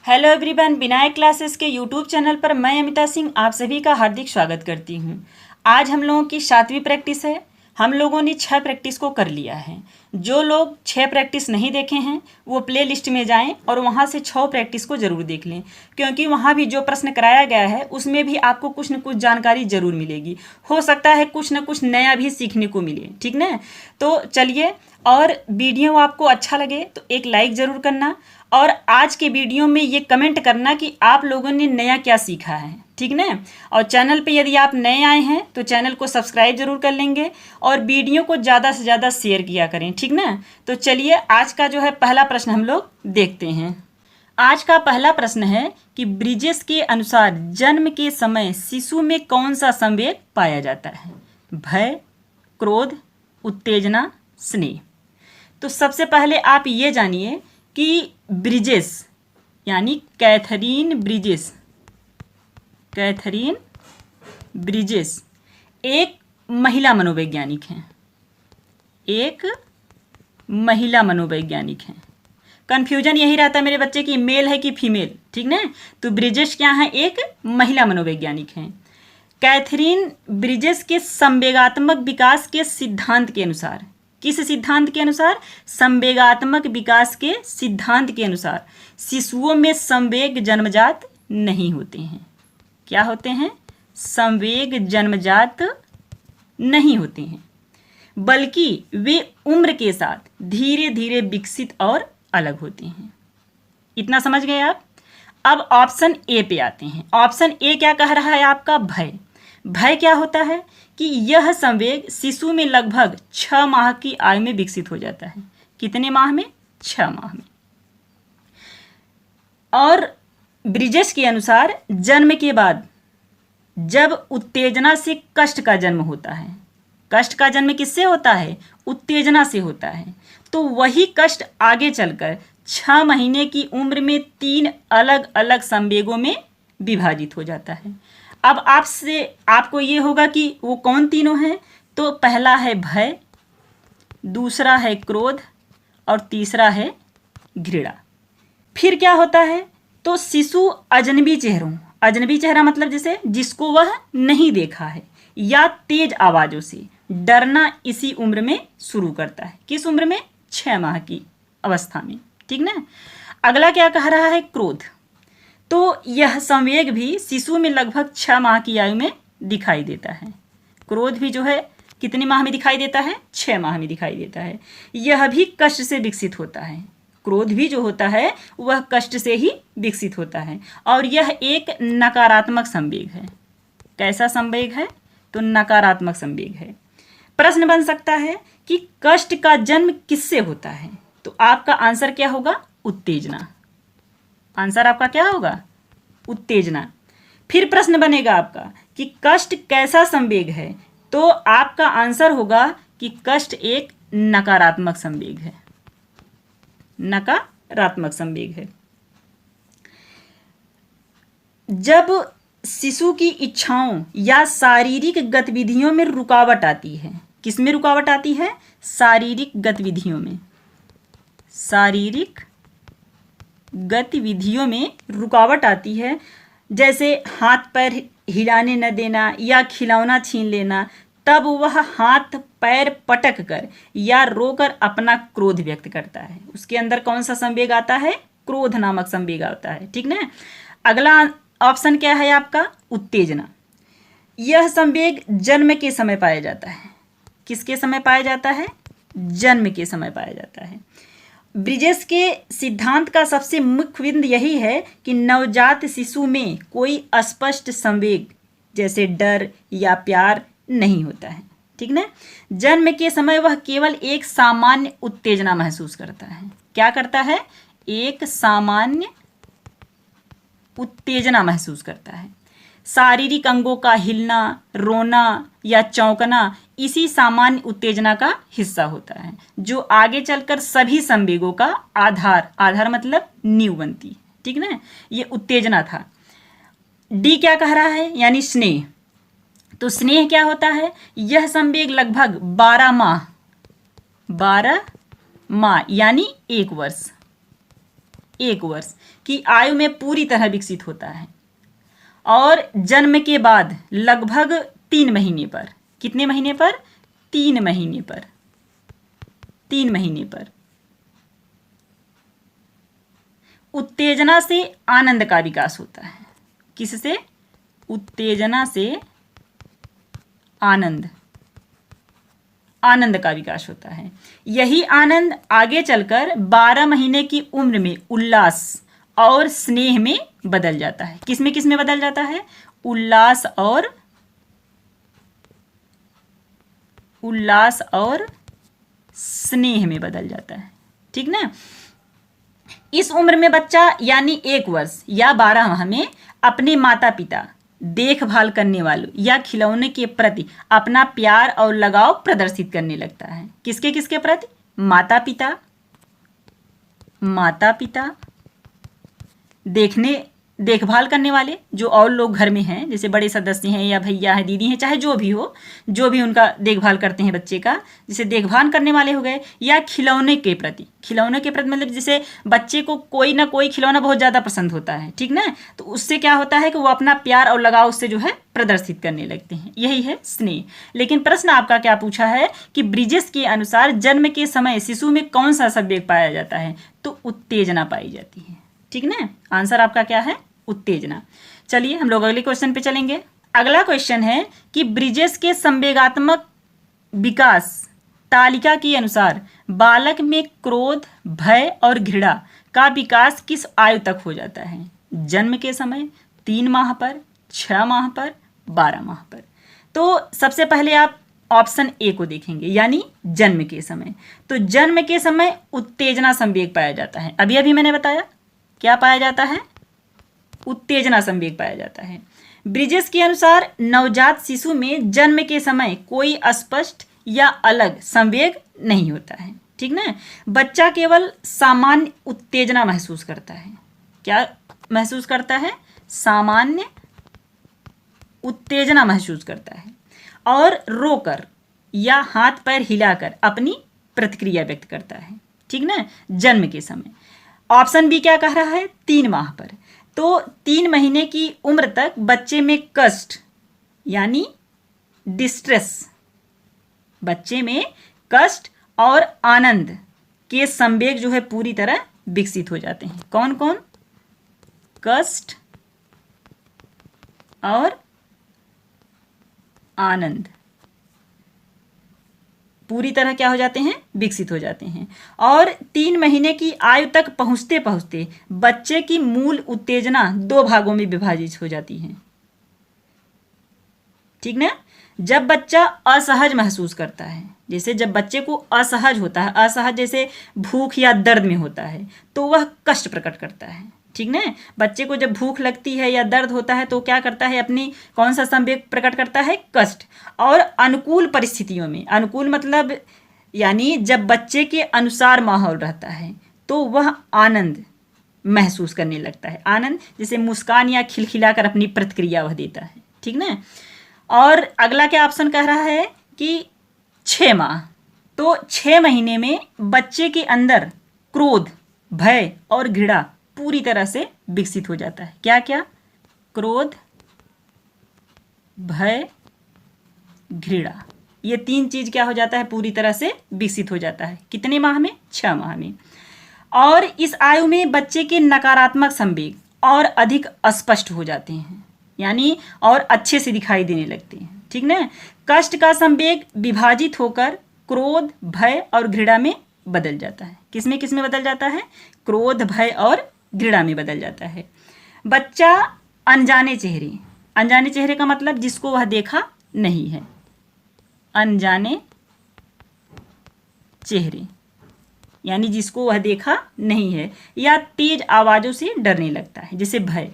Hello everyone, Vinayak classes के YouTube channel पर मैं अमिता सिंह आप सभी का हार्दिक स्वागत करती हूं। आज हम लोगों की 7वीं प्रैक्टिस है। हम लोगों ने 6 प्रैक्टिस को कर लिया है। जो लोग 6 प्रैक्टिस नहीं देखे हैं वो प्ले लिस्ट में जाएं और वहां से 6 प्रैक्टिस को ज़रूर देख लें, क्योंकि वहां भी जो प्रश्न कराया गया है उसमें भी आपको कुछ न कुछ जानकारी ज़रूर मिलेगी। हो सकता है कुछ न कुछ नया भी सीखने को मिले, ठीक ना। तो चलिए, और वीडियो आपको अच्छा लगे तो एक लाइक ज़रूर करना और आज के वीडियो में ये कमेंट करना कि आप लोगों ने नया क्या सीखा है, ठीक ना। और चैनल पे यदि आप नए आए हैं तो चैनल को सब्सक्राइब जरूर कर लेंगे और वीडियो को ज़्यादा से ज़्यादा शेयर किया करें, ठीक ना। तो चलिए, आज का जो है पहला प्रश्न हम लोग देखते हैं। आज का पहला प्रश्न है कि ब्रिजेश के अनुसार जन्म के समय शिशु में कौन सा संवेग पाया जाता है? भय, क्रोध, उत्तेजना, स्नेह। तो सबसे पहले आप ये जानिए कि ब्रिजेश यानी कैथरीन ब्रिजेश एक महिला मनोवैज्ञानिक हैं। कन्फ्यूजन यही रहता है मेरे बच्चे कि मेल है कि फीमेल, ठीक ना। तो ब्रिजेश क्या है? एक महिला मनोवैज्ञानिक हैं। कैथरीन ब्रिजेश के संवेगात्मक विकास के सिद्धांत के अनुसार, किस सिद्धांत के अनुसार? संवेगात्मक विकास के सिद्धांत के अनुसार शिशुओं में संवेग जन्मजात नहीं होते हैं। क्या होते हैं? संवेग जन्मजात नहीं होते हैं, बल्कि वे उम्र के साथ धीरे धीरे विकसित और अलग होते हैं। इतना समझ गए आप? अब ऑप्शन ए पे आते हैं। ऑप्शन ए क्या कह रहा है आपका? भय। भय क्या होता है कि यह संवेग शिशु में लगभग 6 माह की आयु में विकसित हो जाता है। कितने माह में? 6 माह में। और ब्रिजेश के अनुसार जन्म के बाद जब उत्तेजना से कष्ट का जन्म होता है, कष्ट का जन्म किससे होता है? उत्तेजना से होता है। तो वही कष्ट आगे चलकर 6 महीने की उम्र में 3 अलग अलग संवेगों में विभाजित हो जाता है। अब आपको ये होगा कि वो कौन तीनों हैं? तो पहला है भय, दूसरा है क्रोध और तीसरा है घृणा। फिर क्या होता है? तो शिशु अजनबी चेहरा मतलब जैसे जिसको वह नहीं देखा है, या तेज आवाज़ों से डरना इसी उम्र में शुरू करता है। किस उम्र में? 6 माह की अवस्था में, ठीक ना। अगला क्या कह रहा है? क्रोध। तो यह संवेग भी शिशु में लगभग 6 माह की आयु में दिखाई देता है। क्रोध भी जो है कितने माह में दिखाई देता है? 6 माह में दिखाई देता है। यह भी कष्ट से विकसित होता है। क्रोध भी जो होता है वह कष्ट से ही विकसित होता है और यह एक नकारात्मक संवेग है। कैसा संवेग है? तो नकारात्मक संवेग है। प्रश्न बन सकता है कि कष्ट का जन्म किससे होता है? तो आपका आंसर क्या होगा? उत्तेजना। आंसर आपका क्या होगा? उत्तेजना। फिर प्रश्न बनेगा आपका कि कष्ट कैसा संवेग है? तो आपका आंसर होगा कि कष्ट एक नकारात्मक संवेग है। नकारात्मक संवेग है। जब शिशु की इच्छाओं या शारीरिक गतिविधियों में रुकावट आती है, किस में रुकावट आती है? शारीरिक गतिविधियों में। शारीरिक गतिविधियों में रुकावट आती है, जैसे हाथ पैर हिलाने न देना या खिलौना छीन लेना, तब वह हाथ पैर पटक कर या रोकर अपना क्रोध व्यक्त करता है। उसके अंदर कौन सा संवेग आता है? क्रोध नामक संवेग आता है, ठीक ना। अगला ऑप्शन क्या है आपका? उत्तेजना। यह संवेग जन्म के समय पाया जाता है। किसके समय पाया जाता है? जन्म के समय पाया जाता है। ब्रिजेश के सिद्धांत का सबसे मुख्य बिंदु यही है कि नवजात शिशु में कोई स्पष्ट संवेग जैसे डर या प्यार नहीं होता है, ठीक ना। जन्म के समय वह केवल एक सामान्य उत्तेजना महसूस करता है। क्या करता है? एक सामान्य उत्तेजना महसूस करता है। शारीरिक अंगों का हिलना, रोना या चौंकना इसी सामान्य उत्तेजना का हिस्सा होता है, जो आगे चलकर सभी संवेगों का आधार मतलब नींव बनती है, ठीक ना। ये उत्तेजना था। डी क्या कह रहा है? यानी स्नेह। तो स्नेह क्या होता है? यह संवेग लगभग 12 माह यानी 1 वर्ष की आयु में पूरी तरह विकसित होता है और जन्म के बाद लगभग 3 महीने पर, कितने महीने पर? 3 महीने पर, 3 महीने पर उत्तेजना से आनंद का विकास होता है। किससे? उत्तेजना से आनंद, आनंद का विकास होता है। यही आनंद आगे चलकर 12 महीने की उम्र में उल्लास और स्नेह में बदल जाता है। किस में बदल जाता है? उल्लास और स्नेह में बदल जाता है। ठीक ना? इस उम्र में बच्चा यानी 1 वर्ष या 12 माह में अपने माता पिता, देखभाल करने वालों या खिलौने के प्रति अपना प्यार और लगाव प्रदर्शित करने लगता है। किसके प्रति? माता पिता, देखभाल करने वाले जो और लोग घर में हैं, जैसे बड़े सदस्य हैं या भैया है, दीदी हैं, चाहे जो भी हो, जो भी उनका देखभाल करते हैं बच्चे का, जिसे देखभाल करने वाले हो गए, या खिलौने के प्रति मतलब जैसे बच्चे को कोई ना कोई खिलौना बहुत ज़्यादा पसंद होता है, ठीक ना, तो उससे क्या होता है कि वो अपना प्यार और लगाव उससे जो है प्रदर्शित करने लगते हैं। यही है स्नेह। लेकिन प्रश्न आपका क्या पूछा है कि ब्रिजेस के अनुसार जन्म के समय शिशु में कौन सा संवेग पाया जाता है? तो उत्तेजना पाई जाती है। ठीक ना? आंसर आपका क्या है? उत्तेजना। चलिए हम लोग अगले क्वेश्चन पे चलेंगे। अगला क्वेश्चन है कि ब्रिजेस के संवेगात्मक विकास तालिका के अनुसार बालक में क्रोध, भय और घृणा का विकास किस आयु तक हो जाता है? जन्म के समय, 3 माह पर, 6 माह पर, 12 माह पर। तो सबसे पहले आप ऑप्शन ए को देखेंगे, यानी जन्म के समय। तो जन्म के समय उत्तेजना संवेग पाया जाता है। अभी मैंने बताया क्या पाया जाता है? उत्तेजना संवेग पाया जाता है। ब्रिजेस के अनुसार नवजात शिशु में जन्म के समय कोई स्पष्ट या अलग संवेग नहीं होता है। ठीक ना? बच्चा केवल सामान्य उत्तेजना महसूस करता है। क्या महसूस करता है? सामान्य उत्तेजना महसूस करता है और रोकर या हाथ पैर हिलाकर अपनी प्रतिक्रिया व्यक्त करता है। ठीक ना? जन्म के समय। ऑप्शन बी क्या कह रहा है? 3 माह पर। तो 3 महीने की उम्र तक बच्चे में कष्ट यानी डिस्ट्रेस, बच्चे में कष्ट और आनंद के संवेग जो है पूरी तरह विकसित हो जाते हैं। कौन कौन? कष्ट और आनंद पूरी तरह क्या हो जाते हैं? विकसित हो जाते हैं। और 3 महीने की आयु तक पहुंचते पहुंचते बच्चे की मूल उत्तेजना 2 भागों में विभाजित हो जाती है। ठीक ना? जब बच्चा असहज महसूस करता है, जैसे जब बच्चे को असहज होता है, असहज जैसे भूख या दर्द में होता है, तो वह कष्ट प्रकट करता है। ठीक ना? बच्चे को जब भूख लगती है या दर्द होता है तो क्या करता है? अपनी कौन सा संवेग प्रकट करता है? कष्ट। और अनुकूल परिस्थितियों में, अनुकूल मतलब यानी जब बच्चे के अनुसार माहौल रहता है तो वह आनंद महसूस करने लगता है। आनंद जैसे मुस्कान या खिलखिलाकर अपनी प्रतिक्रिया वह देता है। ठीक ना? और अगला क्या ऑप्शन कह रहा है कि 6 माह। तो 6 महीने में बच्चे के अंदर क्रोध, भय और घृणा पूरी तरह से विकसित हो जाता है। क्या क्या? क्रोध, भय, घृणा, ये 3 चीज क्या हो जाता है? पूरी तरह से विकसित हो जाता है। कितने माह में? 6 माह में। और इस आयु में बच्चे के नकारात्मक संवेग और अधिक स्पष्ट हो जाते हैं, यानी और अच्छे से दिखाई देने लगते हैं। ठीक ना? कष्ट का संवेग विभाजित होकर क्रोध, भय और घृणा में बदल जाता है। किसमें बदल जाता है? क्रोध, भय और घृणा में बदल जाता है। बच्चा अनजाने चेहरे का मतलब जिसको वह देखा नहीं है, अनजाने चेहरे यानी जिसको वह देखा नहीं है, या तेज आवाजों से डरने लगता है, जैसे भय,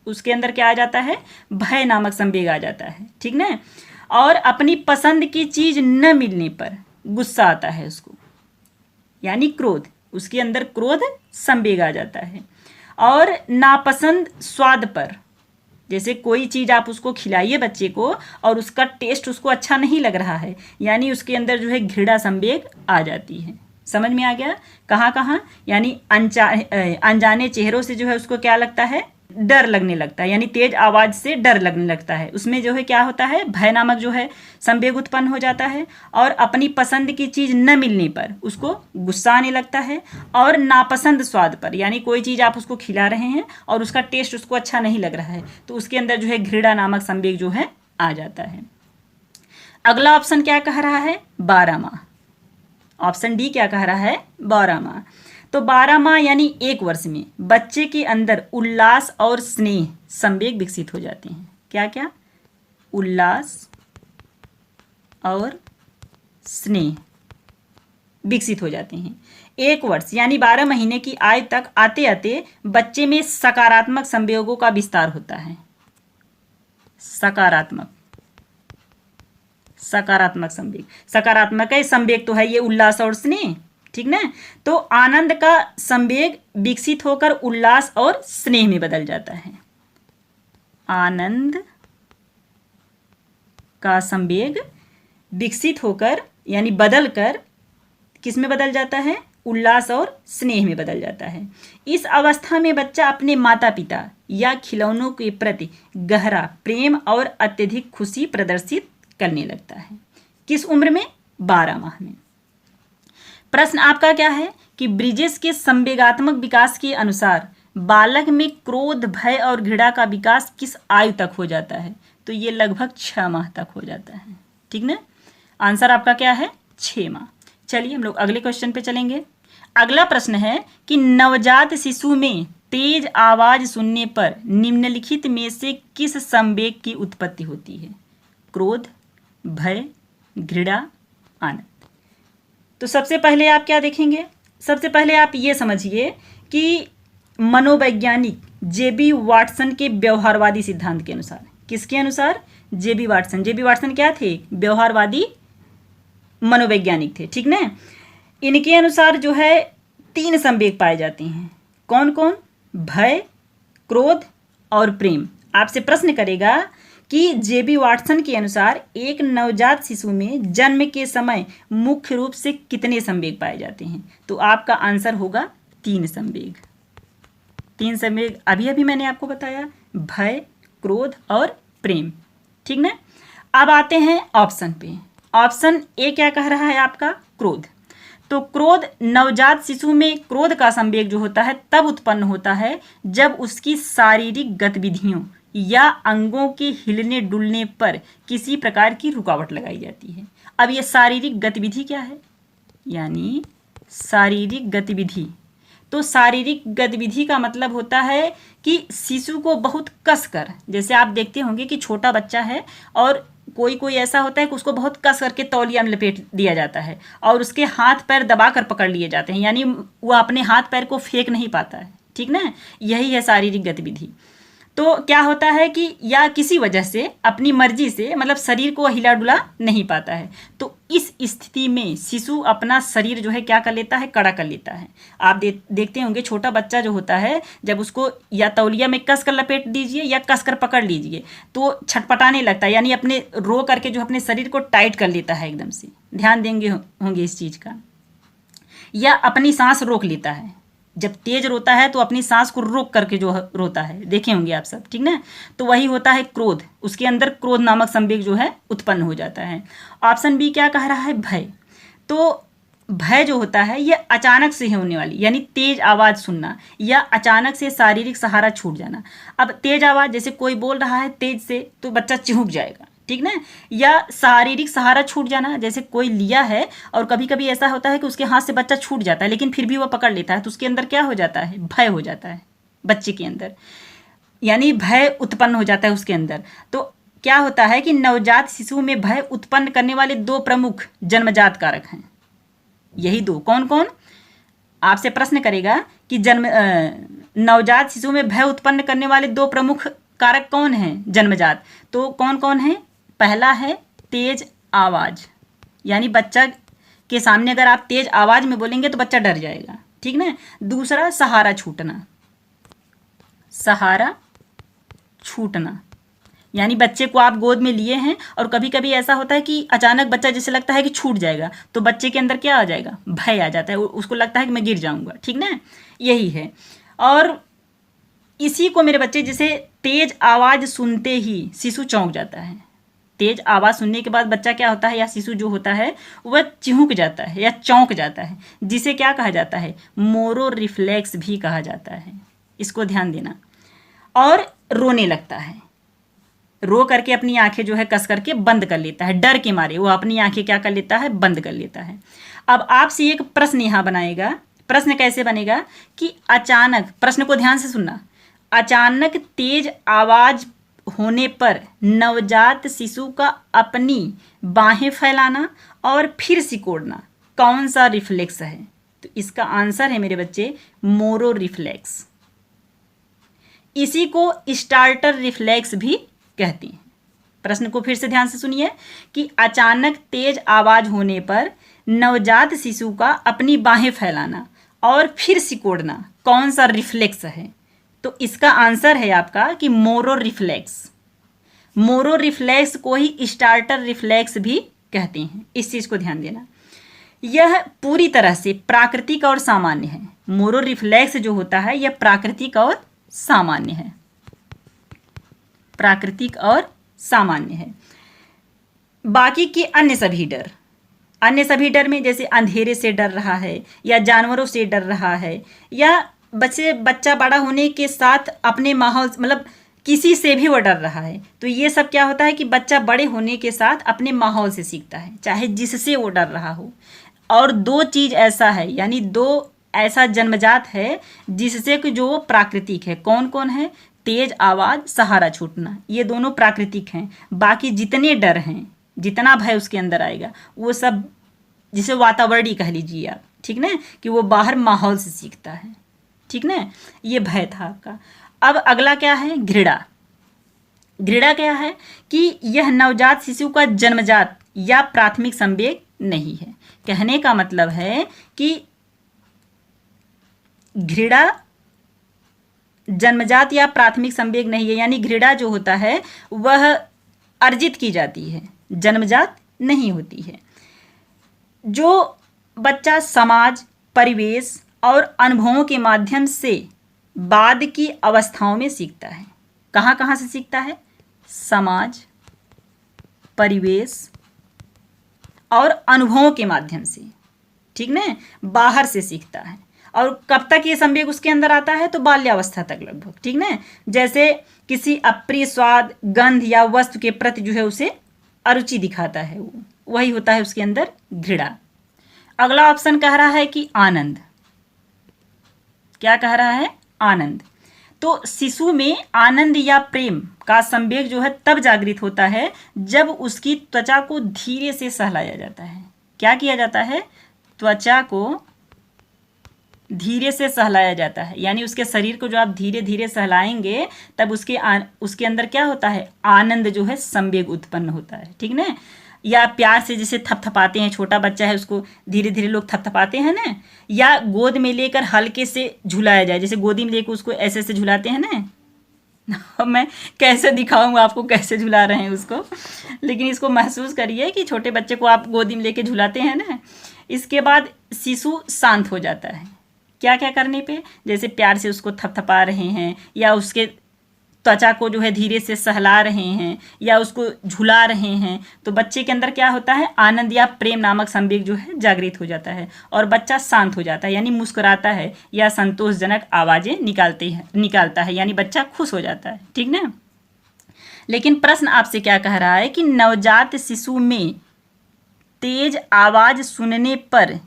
उसके अंदर क्या आ जाता है? भय नामक संवेग आ जाता है। ठीक ना? और अपनी पसंद की चीज न मिलने पर गुस्सा आता है उसको, यानी क्रोध, उसके अंदर क्रोध संवेग आ जाता है। और नापसंद स्वाद पर, जैसे कोई चीज़ आप उसको खिलाइए बच्चे को और उसका टेस्ट उसको अच्छा नहीं लग रहा है, यानी उसके अंदर जो है घृणा संवेग आ जाती है। समझ में आ गया? कहाँ कहाँ, यानी अनजाने चेहरों से जो है उसको क्या लगता है, डर लगने लगता है, यानी तेज आवाज से डर लगने लगता है। उसमें जो है क्या होता है, भय नामक जो है संवेग उत्पन्न हो जाता है। और अपनी पसंद की चीज न मिलने पर उसको गुस्सा आने लगता है। और नापसंद स्वाद पर, यानी कोई चीज आप उसको खिला रहे हैं और उसका टेस्ट उसको अच्छा नहीं लग रहा है, तो उसके अंदर जो है घृणा नामक संवेग जो है आ जाता है। अगला ऑप्शन क्या कह रहा है, 12 माह। ऑप्शन डी क्या कह रहा है, 12 माह। तो 12 माह यानी 1 वर्ष में बच्चे के अंदर उल्लास और स्नेह संवेग विकसित हो जाते हैं। क्या क्या, उल्लास और स्नेह विकसित हो जाते हैं। 1 वर्ष यानी 12 महीने की आयु तक आते आते बच्चे में सकारात्मक संवेगों का विस्तार होता है। सकारात्मक संवेग, सकारात्मक है संवेग तो है ये उल्लास और स्नेह, ठीक ना। तो आनंद का संवेग विकसित होकर उल्लास और स्नेह में बदल जाता है। आनंद का संवेग विकसित होकर यानी बदलकर किस में बदल जाता है, उल्लास और स्नेह में बदल जाता है। इस अवस्था में बच्चा अपने माता पिता या खिलौनों के प्रति गहरा प्रेम और अत्यधिक खुशी प्रदर्शित करने लगता है। किस उम्र में, 12 माह में। प्रश्न आपका क्या है कि ब्रिजेश के संवेगात्मक विकास के अनुसार बालक में क्रोध, भय और घृणा का विकास किस आयु तक हो जाता है? तो ये लगभग 6 माह तक हो जाता है, ठीक ना। आंसर आपका क्या है, 6 माह। चलिए हम लोग अगले क्वेश्चन पे चलेंगे। अगला प्रश्न है कि नवजात शिशु में तेज आवाज सुनने पर निम्नलिखित में से किस संवेग की उत्पत्ति होती है? क्रोध, भय, घृणा, आनंद। तो सबसे पहले आप क्या देखेंगे, सबसे पहले आप ये समझिए कि मनोवैज्ञानिक जेबी वाटसन के व्यवहारवादी सिद्धांत के अनुसार, किसके अनुसार, जेबी वाटसन क्या थे, व्यवहारवादी मनोवैज्ञानिक थे, ठीक ना। इनके अनुसार जो है 3 संवेग पाए जाते हैं। कौन कौन, भय, क्रोध और प्रेम। आपसे प्रश्न करेगा कि जेबी वाटसन के अनुसार एक नवजात शिशु में जन्म के समय मुख्य रूप से कितने संवेग पाए जाते हैं? तो आपका आंसर होगा 3 संवेग। 3 संवेग अभी अभी मैंने आपको बताया, भय, क्रोध और प्रेम, ठीक ना। अब आते हैं ऑप्शन पे। ऑप्शन ए क्या कह रहा है आपका, क्रोध। तो क्रोध, नवजात शिशु में क्रोध का संवेग जो होता है तब उत्पन्न होता है जब उसकी शारीरिक गतिविधियों या अंगों के हिलने डुलने पर किसी प्रकार की रुकावट लगाई जाती है। अब ये शारीरिक गतिविधि क्या है, यानी शारीरिक गतिविधि। तो शारीरिक गतिविधि का मतलब होता है कि शिशु को बहुत कसकर, जैसे आप देखते होंगे कि छोटा बच्चा है और कोई ऐसा होता है कि उसको बहुत कस करके तौलिया में लपेट दिया जाता है और उसके हाथ पैर दबा कर पकड़ लिए जाते हैं, यानी वो अपने हाथ पैर को फेंक नहीं पाता है, ठीक ना। यही है शारीरिक गतिविधि। तो क्या होता है कि या किसी वजह से अपनी मर्जी से मतलब शरीर को हिला डुला नहीं पाता है, तो इस स्थिति में शिशु अपना शरीर जो है क्या कर लेता है, कड़ा कर लेता है। आप देखते होंगे छोटा बच्चा जो होता है, जब उसको या तौलिया में कस कर लपेट दीजिए या कस कर पकड़ लीजिए तो छटपटाने लगता है, यानी अपने रो करके जो अपने शरीर को टाइट कर लेता है एकदम से। ध्यान देंगे होंगे इस चीज़ का। या अपनी सांस रोक लेता है, जब तेज रोता है तो अपनी सांस को रोक करके जो रोता है, देखे होंगे आप सब, ठीक ना। तो वही होता है क्रोध, उसके अंदर क्रोध नामक संवेग जो है उत्पन्न हो जाता है। ऑप्शन बी क्या कह रहा है, भय। तो भय जो होता है ये अचानक से होने वाली, यानी तेज आवाज़ सुनना या अचानक से शारीरिक सहारा छूट जाना। अब तेज आवाज़, जैसे कोई बोल रहा है तेज से तो बच्चा चिहुक जाएगा, ठीक ना। या शारीरिक सहारा छूट जाना, जैसे कोई लिया है और कभी कभी ऐसा होता है कि उसके हाथ से बच्चा छूट जाता है लेकिन फिर भी वो पकड़ लेता है, तो उसके अंदर क्या हो जाता है, भय हो जाता है बच्चे के अंदर, यानी भय उत्पन्न हो जाता है उसके अंदर। तो क्या होता है कि नवजात शिशु में भय उत्पन्न करने वाले 2 प्रमुख जन्मजात कारक हैं। यही 2, कौन कौन, आपसे प्रश्न करेगा कि नवजात शिशु में भय उत्पन्न करने वाले 2 प्रमुख कारक कौन हैं जन्मजात, तो कौन कौन है। पहला है तेज आवाज़, यानी बच्चा के सामने अगर आप तेज आवाज़ में बोलेंगे तो बच्चा डर जाएगा, ठीक ना। दूसरा सहारा छूटना, यानी बच्चे को आप गोद में लिए हैं और कभी कभी ऐसा होता है कि अचानक बच्चा जैसे लगता है कि छूट जाएगा, तो बच्चे के अंदर क्या आ जाएगा, भय आ जाता है, उसको लगता है कि मैं गिर जाऊंगा, ठीक ना, यही है। और इसी को मेरे बच्चे जैसे तेज आवाज़ सुनते ही शिशु चौंक जाता है। तेज आवाज़ सुनने के बाद बच्चा क्या होता है या शिशु जो होता है वह चिहुक जाता है या चौंक जाता है, जिसे क्या कहा जाता है, मोरो रिफ्लेक्स भी कहा जाता है। इसको ध्यान देना। और रोने लगता है, रो करके अपनी आंखें जो है कस करके बंद कर लेता है, डर के मारे वो अपनी आंखें क्या कर लेता है, बंद कर लेता है। अब आपसे एक प्रश्न यहाँ बनाएगा। प्रश्न कैसे बनेगा कि अचानक, प्रश्न को ध्यान से सुनना, अचानक तेज आवाज होने पर नवजात शिशु का अपनी बाहें फैलाना और फिर सिकोड़ना कौन सा रिफ्लेक्स है? तो इसका आंसर है मेरे बच्चे मोरो रिफ्लेक्स। इसी को स्टार्टर रिफ्लेक्स भी कहते हैं। प्रश्न को फिर से ध्यान से सुनिए कि अचानक तेज आवाज होने पर नवजात शिशु का अपनी बाहें फैलाना और फिर सिकोड़ना कौन सा रिफ्लेक्स है? तो इसका आंसर है आपका कि मोरो रिफ्लेक्स। मोरो रिफ्लेक्स को ही स्टार्टर रिफ्लेक्स भी कहते हैं। इस चीज को ध्यान देना। यह पूरी तरह से प्राकृतिक और सामान्य है। मोरो रिफ्लेक्स जो होता है यह प्राकृतिक और सामान्य है, प्राकृतिक और सामान्य है। बाकी के अन्य सभी डर में जैसे अंधेरे से डर रहा है या जानवरों से डर रहा है या बच्चा बड़ा होने के साथ अपने माहौल मतलब किसी से भी वो डर रहा है, तो ये सब क्या होता है कि बच्चा बड़े होने के साथ अपने माहौल से सीखता है, चाहे जिससे वो डर रहा हो। और दो चीज़ ऐसा है, यानी दो ऐसा जन्मजात है जिससे कि जो वो प्राकृतिक है। कौन कौन है? तेज आवाज़, सहारा छूटना, ये दोनों प्राकृतिक हैं। बाकी जितने डर हैं, जितना भय उसके अंदर आएगा, वो सब जिसे वातावरणीय कह लीजिए आप, ठीक ना, कि वो बाहर माहौल से सीखता है, ठीक ना। ये भय था आपका। अब अगला क्या है? घृणा। घृणा क्या है कि यह नवजात शिशु का जन्मजात या प्राथमिक संवेग नहीं है। कहने का मतलब है कि घृणा जन्मजात या प्राथमिक संवेग नहीं है, यानी घृणा जो होता है वह अर्जित की जाती है, जन्मजात नहीं होती है। जो बच्चा समाज, परिवेश और अनुभवों के माध्यम से बाद की अवस्थाओं में सीखता है। कहाँ कहाँ से सीखता है? समाज, परिवेश और अनुभवों के माध्यम से, ठीक ना, बाहर से सीखता है। और कब तक ये संवेग उसके अंदर आता है? तो बाल्यावस्था तक लगभग, ठीक ना। जैसे किसी अप्रिय स्वाद, गंध या वस्तु के प्रति जो है उसे अरुचि दिखाता है, वही होता है उसके अंदर घृणा। अगला ऑप्शन कह रहा है कि आनंद। क्या कह रहा है? आनंद। तो शिशु में आनंद या प्रेम का संवेग जो है तब जागृत होता है जब उसकी त्वचा को धीरे से सहलाया जाता है। क्या किया जाता है? त्वचा को धीरे से सहलाया जाता है, यानी उसके शरीर को जो आप धीरे धीरे सहलाएंगे तब उसके अंदर क्या होता है? आनंद जो है संवेग उत्पन्न होता है, ठीक ना। या प्यार से जैसे थपथपाते हैं, छोटा बच्चा है उसको धीरे धीरे लोग थपथपाते हैं ना, या गोद में लेकर हल्के से झुलाया जाए, जैसे गोदी में लेकर उसको ऐसे ऐसे झुलाते हैं ना। मैं कैसे दिखाऊंगा आपको कैसे झुला रहे हैं उसको, लेकिन इसको महसूस करिए कि छोटे बच्चे को आप गोदी में लेके झुलाते हैं ना। इसके बाद शिशु शांत हो जाता है। क्या क्या करने पे? जैसे प्यार से उसको थपथपा रहे हैं या उसके त्वचा को जो है धीरे से सहला रहे हैं या उसको झुला रहे हैं, तो बच्चे के अंदर क्या होता है? आनंद या प्रेम नामक संवेग जो है जागृत हो जाता है और बच्चा शांत हो जाता है, यानी मुस्कुराता है या संतोषजनक आवाज़ें निकालता है, यानी बच्चा खुश हो जाता है, ठीक ना। लेकिन प्रश्न आपसे क्या कह रहा है कि नवजात शिशु में तेज आवाज़ सुनने पर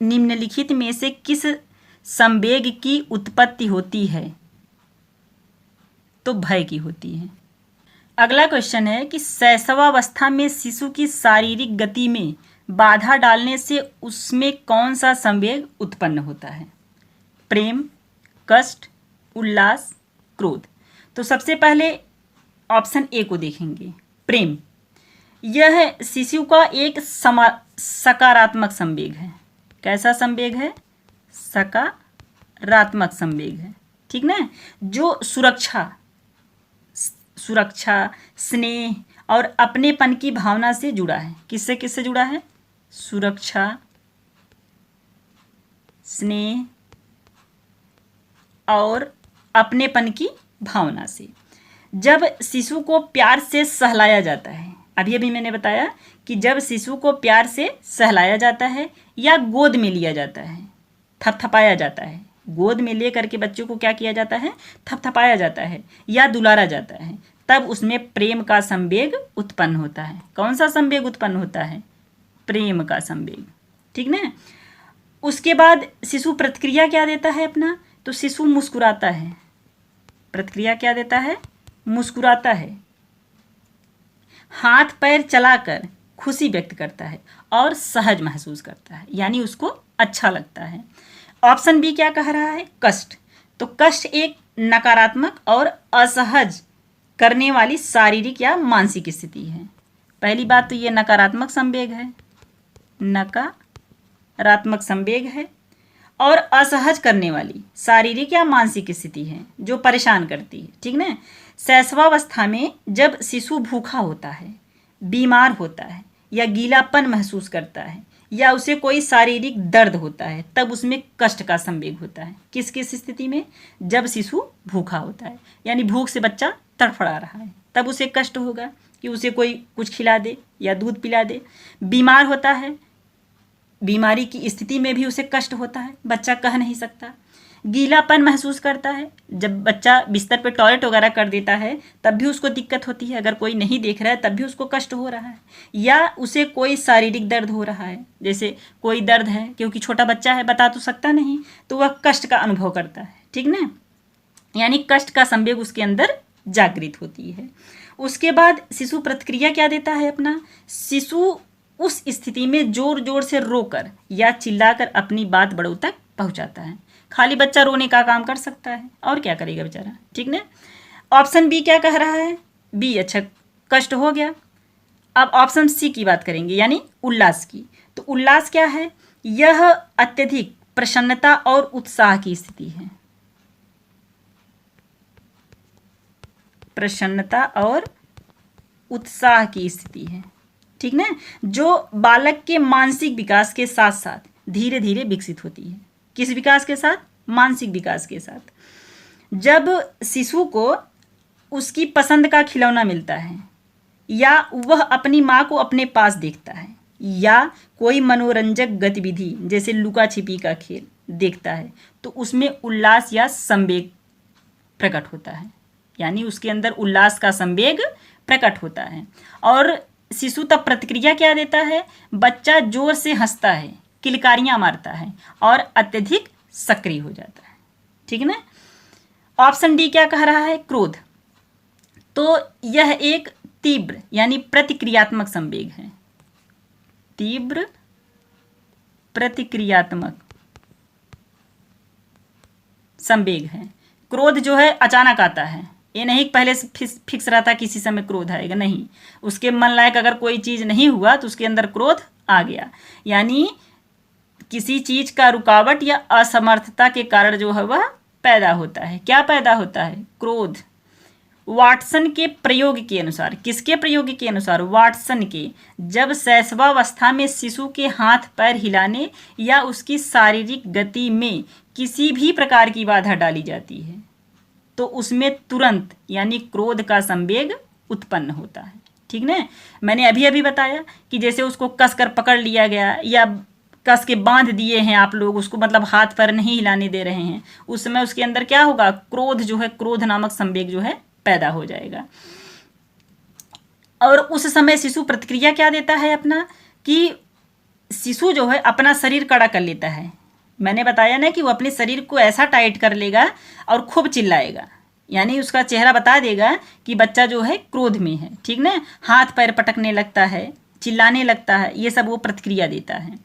निम्नलिखित में से किस संवेग की उत्पत्ति होती है? तो भय की होती है। अगला क्वेश्चन है कि शैशवावस्था में शिशु की शारीरिक गति में बाधा डालने से उसमें कौन सा संवेग उत्पन्न होता है? प्रेम, कष्ट, उल्लास, क्रोध। तो सबसे पहले ऑप्शन ए को देखेंगे, प्रेम। यह शिशु का एक सकारात्मक संवेग है। कैसा संवेग है? सकारात्मक संवेग है, ठीक ना, जो सुरक्षा, स्नेह और अपनेपन की भावना से जुड़ा है। किससे किससे जुड़ा है? सुरक्षा, स्नेह और अपनेपन की भावना से। जब शिशु को प्यार से सहलाया जाता है, अभी अभी मैंने बताया कि जब शिशु को प्यार से सहलाया जाता है या गोद में लिया जाता है, थपथपाया जाता है, गोद में ले करके बच्चों को क्या किया जाता है? थपथपाया जाता है या दुलारा जाता है, तब उसमें प्रेम का संवेग उत्पन्न होता है। कौन सा संवेग उत्पन्न होता है? प्रेम का संवेग। ठीक ना? उसके बाद शिशु प्रतिक्रिया क्या देता है अपना? तो शिशु मुस्कुराता है। प्रतिक्रिया क्या देता है? मुस्कुराता है, हाथ पैर चलाकर खुशी व्यक्त करता है और सहज महसूस करता है, यानी उसको अच्छा लगता है। ऑप्शन बी क्या कह रहा है? कष्ट। तो कष्ट एक नकारात्मक और असहज करने वाली शारीरिक या मानसिक स्थिति है। पहली बात तो ये नकारात्मक संवेग है, नकारात्मक संवेग है, और असहज करने वाली शारीरिक या मानसिक स्थिति है जो परेशान करती है। ठीक ना? शैशवावस्था में जब शिशु भूखा होता है, बीमार होता है या गीलापन महसूस करता है या उसे कोई शारीरिक दर्द होता है, तब उसमें कष्ट का संवेग होता है। किस किस स्थिति में? जब शिशु भूखा होता है, यानी भूख से बच्चा तड़फड़ा रहा है, तब उसे कष्ट होगा कि उसे कोई कुछ खिला दे या दूध पिला दे। बीमार होता है, बीमारी की स्थिति में भी उसे कष्ट होता है, बच्चा कह नहीं सकता। गीलापन महसूस करता है, जब बच्चा बिस्तर पे टॉयलेट वगैरह कर देता है तब भी उसको दिक्कत होती है, अगर कोई नहीं देख रहा है तब भी उसको कष्ट हो रहा है। या उसे कोई शारीरिक दर्द हो रहा है, जैसे कोई दर्द है, क्योंकि छोटा बच्चा है बता तो सकता नहीं, तो वह कष्ट का अनुभव करता है। ठीक ना? यानी कष्ट का संवेग उसके अंदर जागृत होती है। उसके बाद शिशु प्रतिक्रिया क्या देता है अपना? शिशु उस स्थिति में जोर जोर से रोकर या चिल्लाकर अपनी बात बड़ों तक पहुंचाता है। खाली बच्चा रोने का काम कर सकता है, और क्या करेगा बेचारा। ठीक ना? ऑप्शन बी क्या कह रहा है? बी। अच्छा, कष्ट हो गया। अब ऑप्शन सी की बात करेंगे, यानी उल्लास की। तो उल्लास क्या है? यह अत्यधिक प्रसन्नता और उत्साह की स्थिति है। प्रसन्नता और उत्साह की स्थिति है। ठीक ना? जो बालक के मानसिक विकास के साथ साथ धीरे धीरे विकसित होती है। किस विकास के साथ? मानसिक विकास के साथ। जब शिशु को उसकी पसंद का खिलौना मिलता है या वह अपनी माँ को अपने पास देखता है या कोई मनोरंजक गतिविधि जैसे लुका छिपी का खेल देखता है, तो उसमें उल्लास या संवेग प्रकट होता है, यानी उसके अंदर उल्लास का संवेग प्रकट होता है। और शिशु तब प्रतिक्रिया क्या देता है? बच्चा जोर से हंसता है, किलकारियां मारता है और अत्यधिक सक्रिय हो जाता है। ठीक ना? ऑप्शन डी क्या कह रहा है? क्रोध। तो यह एक तीव्र यानी प्रतिक्रियात्मक संवेग है। तीव्र प्रतिक्रियात्मक संवेग है। क्रोध जो है अचानक आता है, ये नहीं पहले से फिक्स रहता किसी समय क्रोध आएगा, नहीं। उसके मन लायक अगर कोई चीज़ नहीं हुआ तो उसके अंदर क्रोध आ गया, यानी किसी चीज़ का रुकावट या असमर्थता के कारण जो है वह पैदा होता है। क्या पैदा होता है? क्रोध। वाटसन के प्रयोग के अनुसार, किसके प्रयोग के अनुसार? वाटसन के। जब शैशवावस्था में शिशु के हाथ पैर हिलाने या उसकी शारीरिक गति में किसी भी प्रकार की बाधा डाली जाती है तो उसमें तुरंत यानी क्रोध का संवेग उत्पन्न होता है। ठीक ना? मैंने अभी अभी बताया कि जैसे उसको कस कर पकड़ लिया गया या कस के बांध दिए हैं आप लोग उसको, मतलब हाथ पैर नहीं हिलाने दे रहे हैं, उस समय उसके अंदर क्या होगा? क्रोध जो है, क्रोध नामक संवेग जो है पैदा हो जाएगा। और उस समय शिशु प्रतिक्रिया क्या देता है अपना? कि शिशु जो है अपना शरीर कड़ा कर लेता है। मैंने बताया ना कि वो अपने शरीर को ऐसा टाइट कर लेगा और खूब चिल्लाएगा, यानी उसका चेहरा बता देगा कि बच्चा जो है क्रोध में है। ठीक ना? हाथ पैर पटकने लगता है, चिल्लाने लगता है, ये सब वो प्रतिक्रिया देता है।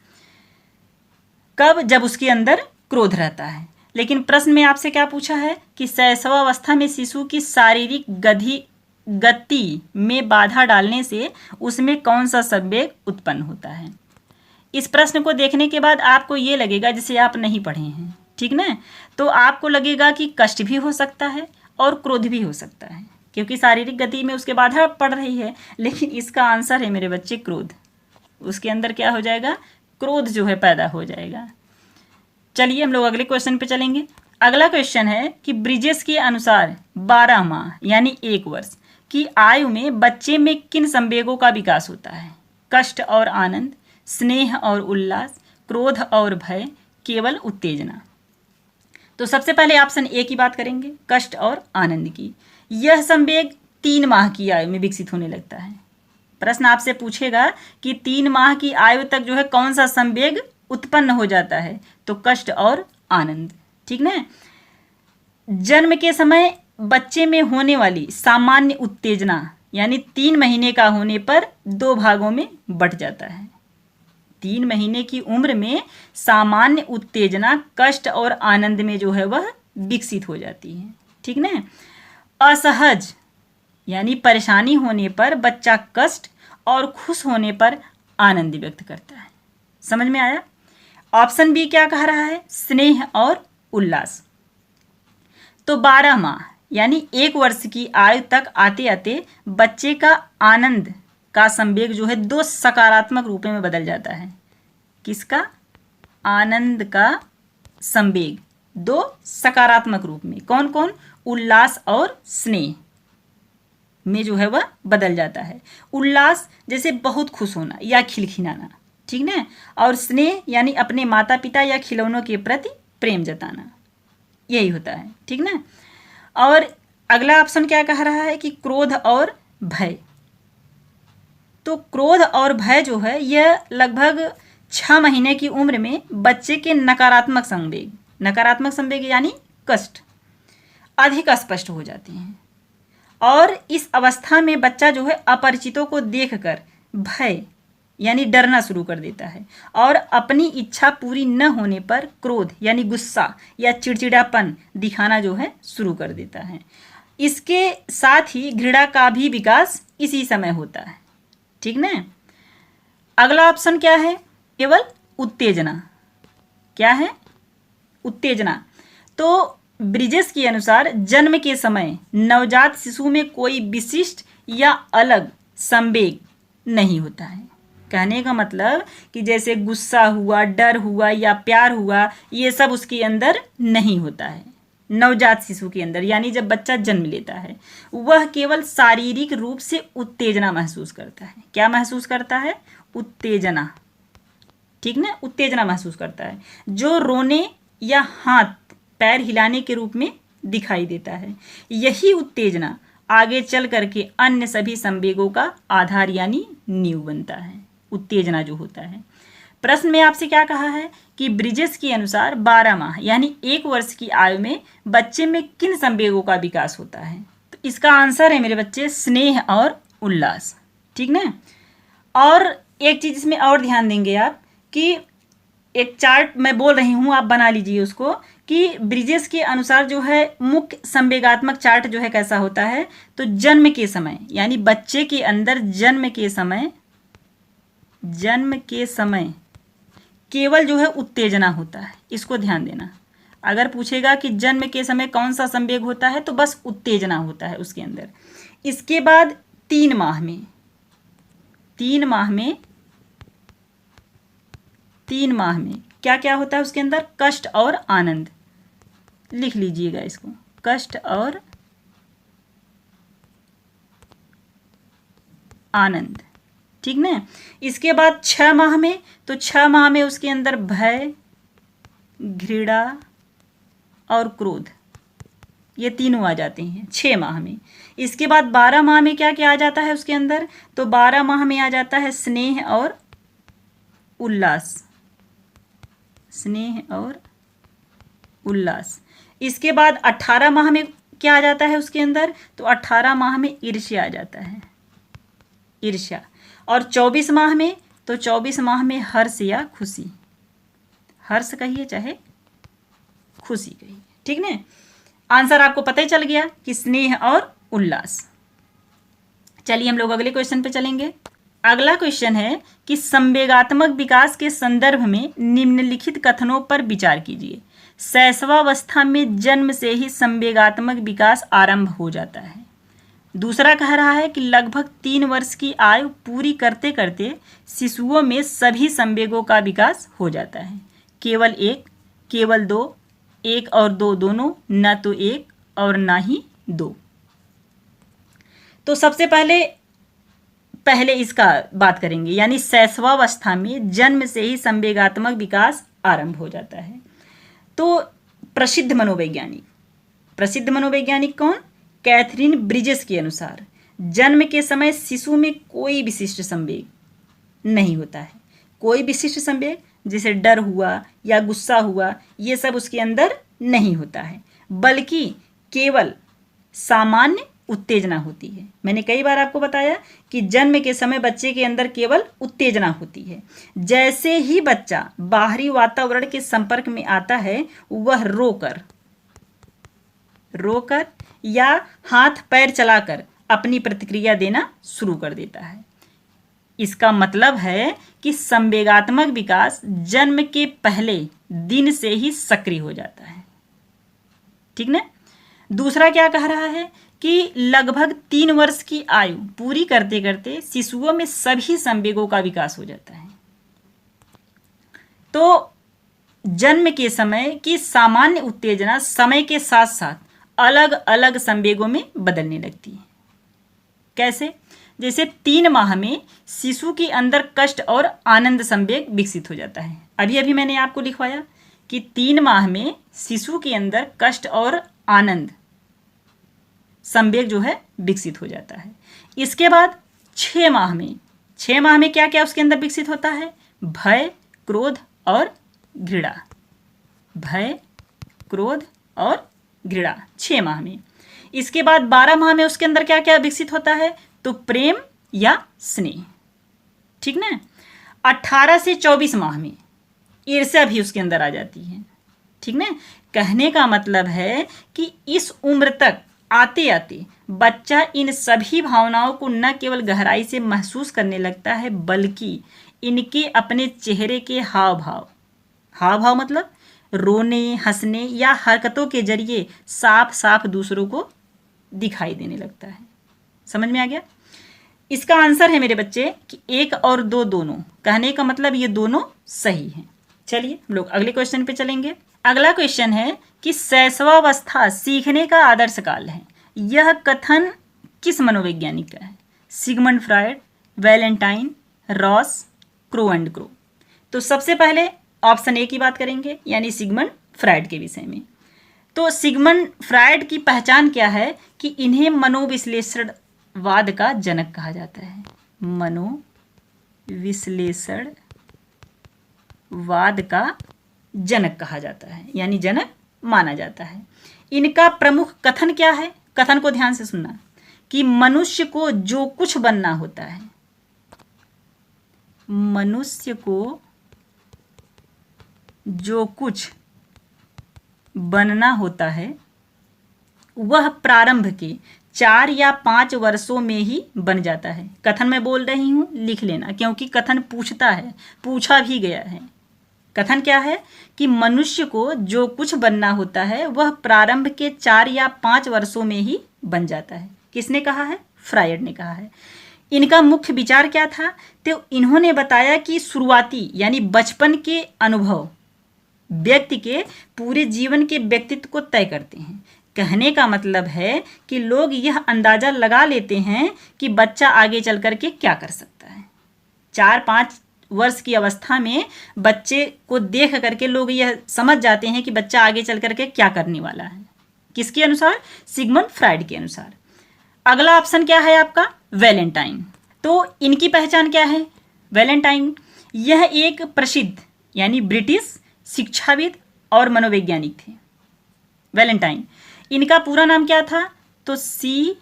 कब? जब उसके अंदर क्रोध रहता है। लेकिन प्रश्न में आपसे क्या पूछा है कि शैशवावस्था में शिशु की शारीरिक गति में बाधा डालने से उसमें कौन सा संवेग उत्पन्न होता है। इस प्रश्न को देखने के बाद आपको ये लगेगा जैसे आप नहीं पढ़े हैं। ठीक ना? तो आपको लगेगा कि कष्ट भी हो सकता है और क्रोध भी हो सकता है। क्योंकि शारीरिक गति में उसके बाधा पड़ रही है। लेकिन इसका आंसर है मेरे बच्चे क्रोध। उसके अंदर क्या हो जाएगा, क्रोध जो है पैदा हो जाएगा। चलिए हम लोग अगले क्वेश्चन पे चलेंगे। अगला क्वेश्चन है कि ब्रिजेस के अनुसार 12 माह यानी 1 वर्ष की आयु में बच्चे में किन संवेगों का विकास होता है? कष्ट और आनंद, स्नेह और उल्लास, क्रोध और भय, केवल उत्तेजना। तो सबसे पहले ऑप्शन ए की बात करेंगे, कष्ट और आनंद की। यह संवेग 3 माह की आयु में विकसित होने लगता है। प्रश्न आपसे पूछेगा कि 3 माह की आयु तक जो है कौन सा संवेग उत्पन्न हो जाता है, तो कष्ट और आनंद। ठीक ना। जन्म के समय बच्चे में होने वाली सामान्य उत्तेजना यानी 3 महीने का होने पर 2 भागों में बंट जाता है। 3 महीने की उम्र में सामान्य उत्तेजना कष्ट और आनंद में जो है वह विकसित हो जाती है। ठीक ना। असहज यानी परेशानी होने पर बच्चा कष्ट और खुश होने पर आनंद व्यक्त करता है। समझ में आया। ऑप्शन बी क्या कह रहा है, स्नेह और उल्लास। तो 12 माह यानी 1 वर्ष की आयु तक आते आते बच्चे का आनंद का संवेग जो है 2 सकारात्मक रूपों में बदल जाता है। किसका? आनंद का संवेग 2 सकारात्मक रूप में। कौन कौन? उल्लास और स्नेह में जो है वह बदल जाता है। उल्लास जैसे बहुत खुश होना या खिलखिलाना, ठीक ना। और स्नेह यानी अपने माता पिता या खिलौनों के प्रति प्रेम जताना, यही होता है। ठीक ना। और अगला ऑप्शन क्या कह रहा है कि क्रोध और भय। तो क्रोध और भय जो है यह लगभग 6 महीने की उम्र में बच्चे के नकारात्मक संवेग यानी कष्ट अधिक स्पष्ट हो जाते हैं। और इस अवस्था में बच्चा जो है अपरिचितों को देखकर भय यानी डरना शुरू कर देता है और अपनी इच्छा पूरी न होने पर क्रोध यानी गुस्सा या चिड़चिड़ापन दिखाना जो है शुरू कर देता है। इसके साथ ही घृणा का भी विकास इसी समय होता है। ठीक ना। अगला ऑप्शन क्या है? केवल उत्तेजना। क्या है? उत्तेजना। तो ब्रिजेस के अनुसार जन्म के समय नवजात शिशु में कोई विशिष्ट या अलग संवेग नहीं होता है। कहने का मतलब कि जैसे गुस्सा हुआ, डर हुआ या प्यार हुआ, ये सब उसके अंदर नहीं होता है। नवजात शिशु के अंदर यानी जब बच्चा जन्म लेता है वह केवल शारीरिक रूप से उत्तेजना महसूस करता है। क्या महसूस करता है? उत्तेजना। ठीक ना। उत्तेजना महसूस करता है जो रोने या हाथ पैर हिलाने के रूप में दिखाई देता है। यही उत्तेजना आगे चल करके अन्य सभी संवेगों का आधार यानी नींव बनता है। उत्तेजना जो होता है। प्रश्न में आपसे क्या कहा है कि ब्रिजेस के अनुसार 12 माह यानी 1 वर्ष की आयु में बच्चे में किन संवेगों का विकास होता है? तो इसका आंसर है मेरे बच्चे स्नेह और उल्लास। ठीक ना। और एक चीज इसमें और ध्यान देंगे आप कि एक चार्ट मैं बोल रही हूं, आप बना लीजिए उसको, कि ब्रिजेस के अनुसार जो है मुख्य संवेगात्मक चार्ट जो है कैसा होता है। तो जन्म के समय यानी बच्चे के अंदर जन्म के समय केवल जो है उत्तेजना होता है। इसको ध्यान देना। अगर पूछेगा कि जन्म के समय कौन सा संवेग होता है तो बस उत्तेजना होता है उसके अंदर। इसके बाद 3 माह में क्या क्या होता है उसके अंदर? कष्ट और आनंद। लिख लीजिएगा इसको, कष्ट और आनंद। ठीक ना। इसके बाद 6 माह में, तो 6 माह में उसके अंदर भय, घृणा और क्रोध, ये तीनों आ जाते हैं 6 माह में। इसके बाद 12 माह में क्या क्या आ जाता है उसके अंदर? तो 12 माह में आ जाता है स्नेह और उल्लास। इसके बाद 18 माह में क्या आ जाता है उसके अंदर? तो 18 माह में ईर्ष्या आ जाता है, ईर्ष्या। और 24 माह में, तो 24 माह में हर्ष या खुशी, हर्ष कहिए चाहे खुशी कहिए। ठीक ना। आंसर आपको पता ही चल गया कि स्नेह और उल्लास। चलिए हम लोग अगले क्वेश्चन पे चलेंगे। अगला क्वेश्चन है कि संवेगात्मक विकास के संदर्भ में निम्नलिखित कथनों पर विचार कीजिए। शैशवावस्था में जन्म से ही संवेगात्मक विकास आरंभ हो जाता है। दूसरा कह रहा है कि लगभग 3 वर्ष की आयु पूरी करते करते शिशुओं में सभी संवेगों का विकास हो जाता है। केवल एक, केवल दो, एक और दो दोनों, न तो एक और ना ही दो। तो सबसे पहले इसका बात करेंगे, यानी शैशवावस्था में जन्म से ही संवेगात्मक विकास आरंभ हो जाता है। तो प्रसिद्ध मनोवैज्ञानिक कौन? कैथरीन ब्रिजेस के अनुसार जन्म के समय शिशु में कोई विशिष्ट संवेग नहीं होता है। कोई विशिष्ट संवेग जैसे डर हुआ या गुस्सा हुआ, ये सब उसके अंदर नहीं होता है, बल्कि केवल सामान्य उत्तेजना होती है। मैंने कई बार आपको बताया कि जन्म के समय बच्चे के अंदर केवल उत्तेजना होती है। जैसे ही बच्चा बाहरी वातावरण के संपर्क में आता है, वह रोकर या हाथ पैर चलाकर अपनी प्रतिक्रिया देना शुरू कर देता है। इसका मतलब है कि संवेगात्मक विकास जन्म के पहले दिन से ही सक्रिय हो जाता है। ठीक ना? दूसरा क्या कह रहा है कि लगभग 3 वर्ष की आयु पूरी करते करते शिशुओं में सभी संवेगों का विकास हो जाता है। तो जन्म के समय की सामान्य उत्तेजना समय के साथ साथ अलग अलग संवेगों में बदलने लगती है। कैसे? जैसे 3 माह में शिशु के अंदर कष्ट और आनंद संवेग विकसित हो जाता है। अभी मैंने आपको लिखवाया कि 3 माह में शिशु के अंदर कष्ट और आनंद संवेग जो है विकसित हो जाता है। इसके बाद 6 माह में क्या क्या उसके अंदर विकसित होता है? भय, क्रोध और घृणा। भय, क्रोध और घृणा 6 माह में। इसके बाद 12 माह में उसके अंदर क्या क्या विकसित होता है? तो प्रेम या स्नेह। ठीक ना? 18 से 24 माह में ईर्ष्या भी उसके अंदर आ जाती है। ठीक ना? कहने का मतलब है कि इस उम्र तक आते आते बच्चा इन सभी भावनाओं को न केवल गहराई से महसूस करने लगता है, बल्कि इनके अपने चेहरे के हाव भाव मतलब रोने, हंसने या हरकतों के जरिए साफ साफ दूसरों को दिखाई देने लगता है। समझ में आ गया? इसका आंसर है मेरे बच्चे कि 1 और 2 दोनों। कहने का मतलब ये दोनों सही हैं। चलिए हम लोग अगले क्वेश्चन पे चलेंगे। अगला क्वेश्चन है कि शैशवावस्था सीखने का आदर्श काल है। यह कथन किस मनोवैज्ञानिक का है? Sigmund Freud, Valentine, Ross, Crow and Crow. तो सबसे पहले ऑप्शन ए की बात करेंगे, यानी सिगमंड फ्रायड के विषय में। तो सिगमंड फ्रायड की पहचान क्या है कि इन्हें मनोविश्लेषणवाद का जनक कहा जाता है। मनोविश्लेषणवाद का जनक कहा जाता है, यानी जनक माना जाता है। इनका प्रमुख कथन क्या है? कथन को ध्यान से सुनना कि मनुष्य को जो कुछ बनना होता है, मनुष्य को जो कुछ बनना होता है वह प्रारंभ के 4 या 5 वर्षों में ही बन जाता है। कथन मैं बोल रही हूं, लिख लेना, क्योंकि कथन पूछता है, पूछा भी गया है। कथन क्या है कि मनुष्य को जो कुछ बनना होता है वह प्रारंभ के 4 या 5 वर्षों में ही बन जाता है। किसने कहा है? फ्रायड ने कहा है। इनका मुख्य विचार क्या था? तो इन्होंने बताया कि शुरुआती यानी बचपन के अनुभव व्यक्ति के पूरे जीवन के व्यक्तित्व को तय करते हैं। कहने का मतलब है कि लोग यह अंदाजा लगा लेते हैं कि बच्चा आगे चल करके क्या कर सकता है। 4-5 वर्ष की अवस्था में बच्चे को देख करके लोग यह समझ जाते हैं कि बच्चा आगे चल करके क्या करने वाला है। किसके अनुसार? सिगमंड फ्रायड के अनुसार। अगला ऑप्शन क्या है आपका? वैलेंटाइन। तो इनकी पहचान क्या है? वैलेंटाइन यह एक प्रसिद्ध यानी ब्रिटिश शिक्षाविद और मनोवैज्ञानिक थे। वैलेंटाइन, इनका पूरा नाम क्या था? तो C.W.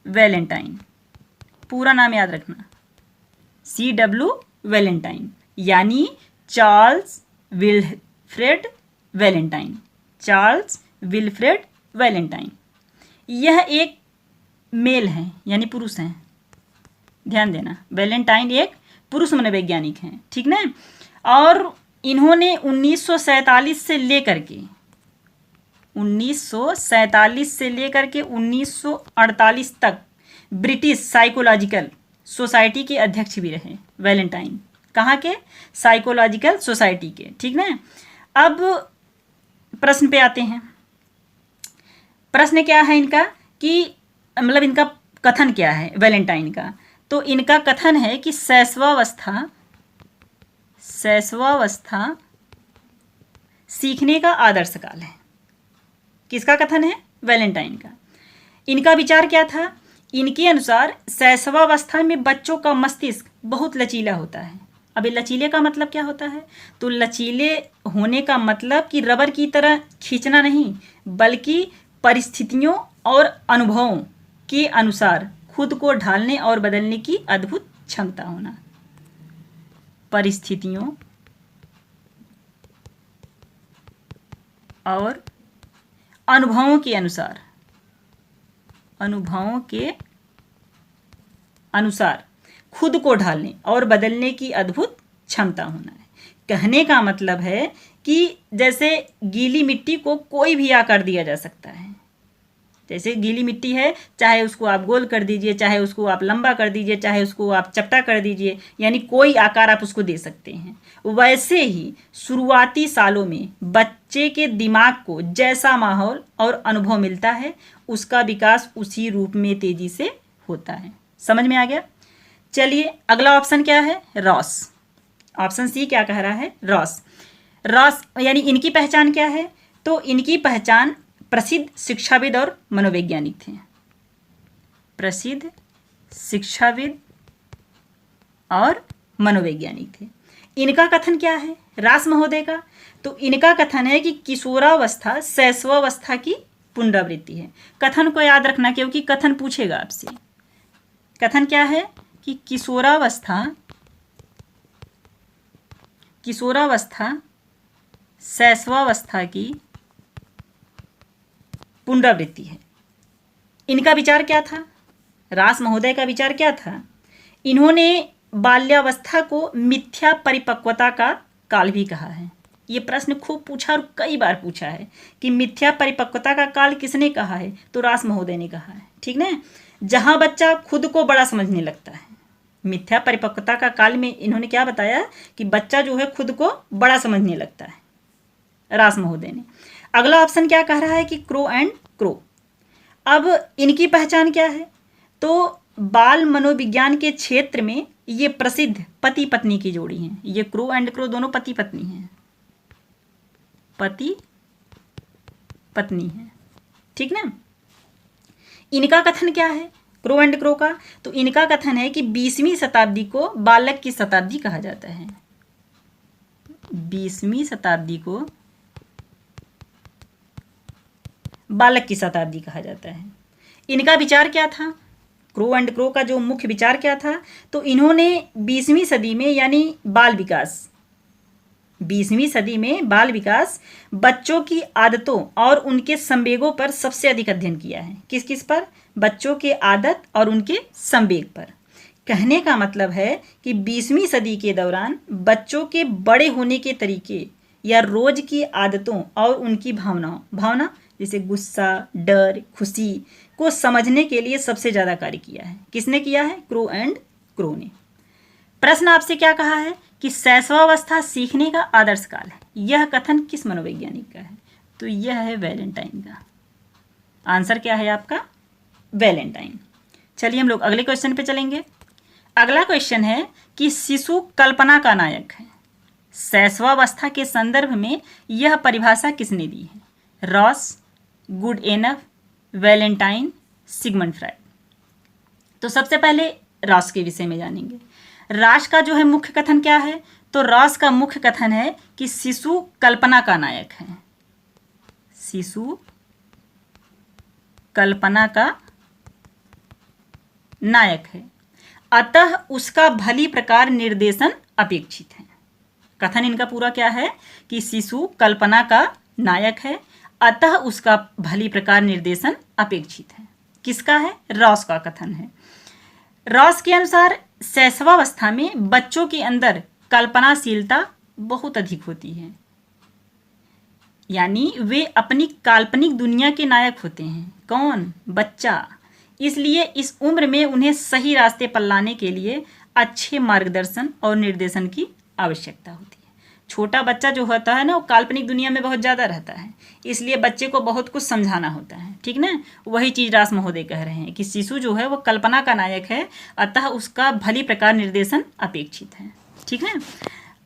वैलेंटाइन। पूरा नाम याद रखना, C.W. वैलेंटाइन, यानी Charles Wilfred Valentine. Charles Wilfred Valentine यह एक मेल हैं, यानी पुरुष हैं। ध्यान देना, वैलेंटाइन एक पुरुष मनोवैज्ञानिक हैं। ठीक ना? और इन्होंने 1947 से लेकर के 1947 से लेकर के 1948 तक ब्रिटिश साइकोलॉजिकल सोसाइटी के अध्यक्ष भी रहे वैलेंटाइन। कहाँ के? साइकोलॉजिकल सोसाइटी के। ठीक ना। अब प्रश्न पे आते हैं। प्रश्न क्या है इनका कि मतलब इनका कथन क्या है वैलेंटाइन का? तो इनका कथन है कि शैशवावस्था सीखने का आदर्श काल है। किसका कथन है? वैलेंटाइन का। इनका विचार क्या था? इनके अनुसार शैशवावस्था में बच्चों का मस्तिष्क बहुत लचीला होता है। अब ये लचीले का मतलब क्या होता है? तो लचीले होने का मतलब कि रबर की तरह खींचना नहीं, बल्कि परिस्थितियों और अनुभवों के अनुसार खुद को ढालने और बदलने की अद्भुत क्षमता होना। परिस्थितियों और अनुभवों के अनुसार खुद को ढालने और बदलने की अद्भुत क्षमता होना है। कहने का मतलब है कि जैसे गीली मिट्टी को कोई भी आकार दिया जा सकता है। जैसे गीली मिट्टी है, चाहे उसको आप गोल कर दीजिए, चाहे उसको आप लंबा कर दीजिए, चाहे उसको आप चपटा कर दीजिए, यानी कोई आकार आप उसको दे सकते हैं। वैसे ही शुरुआती सालों में बच्चे के दिमाग को जैसा माहौल और अनुभव मिलता है, उसका विकास उसी रूप में तेजी से होता है। समझ में आ गया? चलिए अगला ऑप्शन क्या है? रॉस। ऑप्शन सी क्या कह रहा है? रॉस यानी इनकी पहचान क्या है? तो इनकी पहचान प्रसिद्ध शिक्षाविद और मनोवैज्ञानिक थे। प्रसिद्ध शिक्षाविद और मनोवैज्ञानिक थे। इनका कथन क्या है रास महोदय का? तो इनका कथन है कि किशोरावस्था शैशवावस्था की पुनरावृत्ति है। कथन को याद रखना क्योंकि कथन पूछेगा आपसे। कथन क्या है कि किशोरावस्था शैशवावस्था की पुनरावृत्ति है। इनका विचार क्या था? रास महोदय का विचार क्या था? इन्होंने बाल्यावस्था को मिथ्या परिपक्वता का काल भी कहा है। ये प्रश्न खूब पूछा और कई बार पूछा है कि मिथ्या परिपक्वता का काल किसने कहा है? तो रास महोदय ने कहा है। ठीक ना। जहां बच्चा खुद को बड़ा समझने लगता है। मिथ्या परिपक्वता का काल में इन्होंने क्या बताया कि बच्चा जो है खुद को बड़ा समझने लगता है, रास महोदय ने। अगला ऑप्शन क्या कह रहा है कि क्रो एंड क्रो। अब इनकी पहचान क्या है? तो बाल मनोविज्ञान के क्षेत्र में ये प्रसिद्ध पति पत्नी की जोड़ी हैं। ये क्रो एंड क्रो दोनों पति पत्नी हैं। पति पत्नी हैं। ठीक ना। इनका कथन क्या है क्रो एंड क्रो का? तो इनका कथन है कि 20वीं शताब्दी को बालक की शताब्दी कहा जाता है। 20वीं शताब्दी को बालक की शताब्दी कहा जाता है। इनका विचार क्या था? क्रो एंड क्रो का जो मुख्य विचार क्या था? तो इन्होंने 20वीं सदी में यानी बाल विकास, 20वीं सदी में बाल विकास, बच्चों की आदतों और उनके संवेगों पर सबसे अधिक अध्ययन किया है। किस किस पर? बच्चों के आदत और उनके संवेग पर। कहने का मतलब है कि 20वीं सदी के दौरान बच्चों के बड़े होने के तरीके या रोज की आदतों और उनकी भावना जैसे गुस्सा, डर, खुशी को समझने के लिए सबसे ज़्यादा कार्य किया है। किसने किया है? क्रो एंड क्रो ने। प्रश्न आपसे क्या कहा है कि शैशवावस्था सीखने का आदर्श काल है। यह कथन किस मनोवैज्ञानिक का है? तो यह है वैलेंटाइन का। आंसर क्या है आपका? वैलेंटाइन। चलिए हम लोग अगले क्वेश्चन पे चलेंगे। अगला क्वेश्चन है कि शिशु कल्पना का नायक है। शैशवावस्था के संदर्भ में यह परिभाषा किसने दी है? Ross, good enough, Valentine, Sigmund Freud. तो सबसे पहले रॉस के विषय में जानेंगे। रॉस का जो है मुख्य कथन क्या है? तो रॉस का मुख्य कथन है कि शिशु कल्पना का नायक है। शिशु कल्पना का नायक है, अतः उसका भली प्रकार निर्देशन अपेक्षित है। कथन इनका पूरा क्या है कि शिशु कल्पना का नायक है, अतः उसका भली प्रकार निर्देशन अपेक्षित है। किसका है? रॉस का कथन है। रॉस के अनुसार शैशवावस्था में बच्चों के अंदर कल्पनाशीलता बहुत अधिक होती है। यानी वे अपनी काल्पनिक दुनिया के नायक होते हैं। कौन? बच्चा। इसलिए इस उम्र में उन्हें सही रास्ते पर लाने के लिए अच्छे मार्गदर्शन और निर्देशन की आवश्यकता होती है। छोटा बच्चा जो होता है ना, वो काल्पनिक दुनिया में बहुत ज़्यादा रहता है, इसलिए बच्चे को बहुत कुछ समझाना होता है, ठीक ना। वही चीज़ रास महोदय कह रहे हैं कि शिशु जो है वो कल्पना का नायक है, अतः उसका भली प्रकार निर्देशन अपेक्षित है, ठीक है।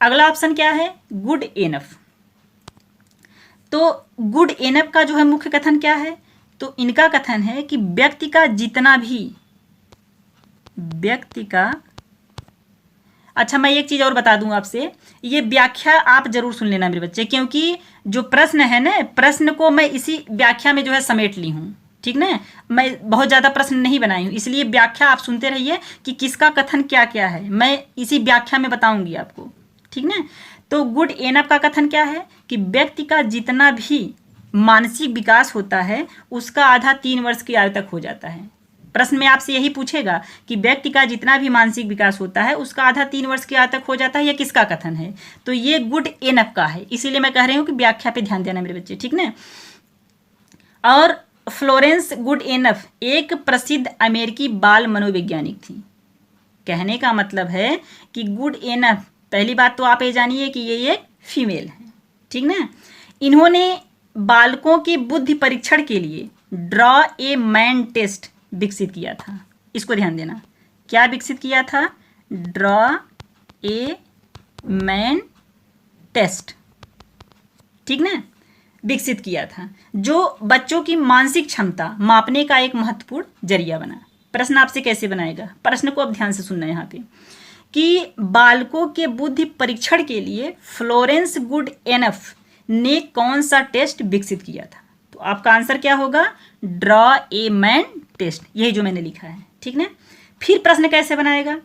अगला ऑप्शन क्या है? Good enough. तो गुड एनफ का जो है मुख्य कथन क्या है? तो इनका कथन है कि व्यक्ति का अच्छा, मैं एक चीज़ और बता दूं आपसे, ये व्याख्या आप जरूर सुन लेना मेरे बच्चे, क्योंकि जो प्रश्न है ना, प्रश्न को मैं इसी व्याख्या में जो है समेट ली हूँ, ठीक ना। मैं बहुत ज़्यादा प्रश्न नहीं बनाई हूँ, इसलिए व्याख्या आप सुनते रहिए कि किसका कथन क्या क्या है, मैं इसी व्याख्या में बताऊंगी आपको, ठीक ना। तो गुड एनफ का कथन क्या है कि व्यक्ति का जितना भी मानसिक विकास होता है उसका आधा 3 वर्ष की आयु तक हो जाता है। प्रश्न में आपसे यही पूछेगा कि व्यक्ति का जितना भी मानसिक विकास होता है उसका आधा 3 वर्ष की आयु तक हो जाता है, यह किसका कथन है? तो ये गुड एनफ का है, इसीलिए मैं कह रही हूँ कि व्याख्या पे ध्यान देना मेरे बच्चे, ठीक ना। और फ्लोरेंस गुड एनफ एक प्रसिद्ध अमेरिकी बाल मनोवैज्ञानिक थी। कहने का मतलब है कि गुड एनफ, पहली बात तो आप ये जानिए कि ये एक फीमेल है, ठीक ना। इन्होंने बालकों के बुद्धि परीक्षण के लिए ड्रॉ ए मैन टेस्ट विकसित किया था। इसको ध्यान देना, क्या विकसित किया था? ड्रॉ ए मैन टेस्ट, ठीक ना, विकसित किया था, जो बच्चों की मानसिक क्षमता मापने का एक महत्वपूर्ण जरिया बना। प्रश्न आपसे कैसे बनाएगा? प्रश्न को अब ध्यान से सुनना यहाँ पे कि बालकों के बुद्धि परीक्षण के लिए फ्लोरेंस गुड एनफ ने कौन सा टेस्ट विकसित किया था? तो आपका आंसर क्या होगा? ड्रॉ ए मैन टेस्ट, यही जो मैंने लिखा है, ठीक ना। फिर प्रश्न कैसे बनाएगा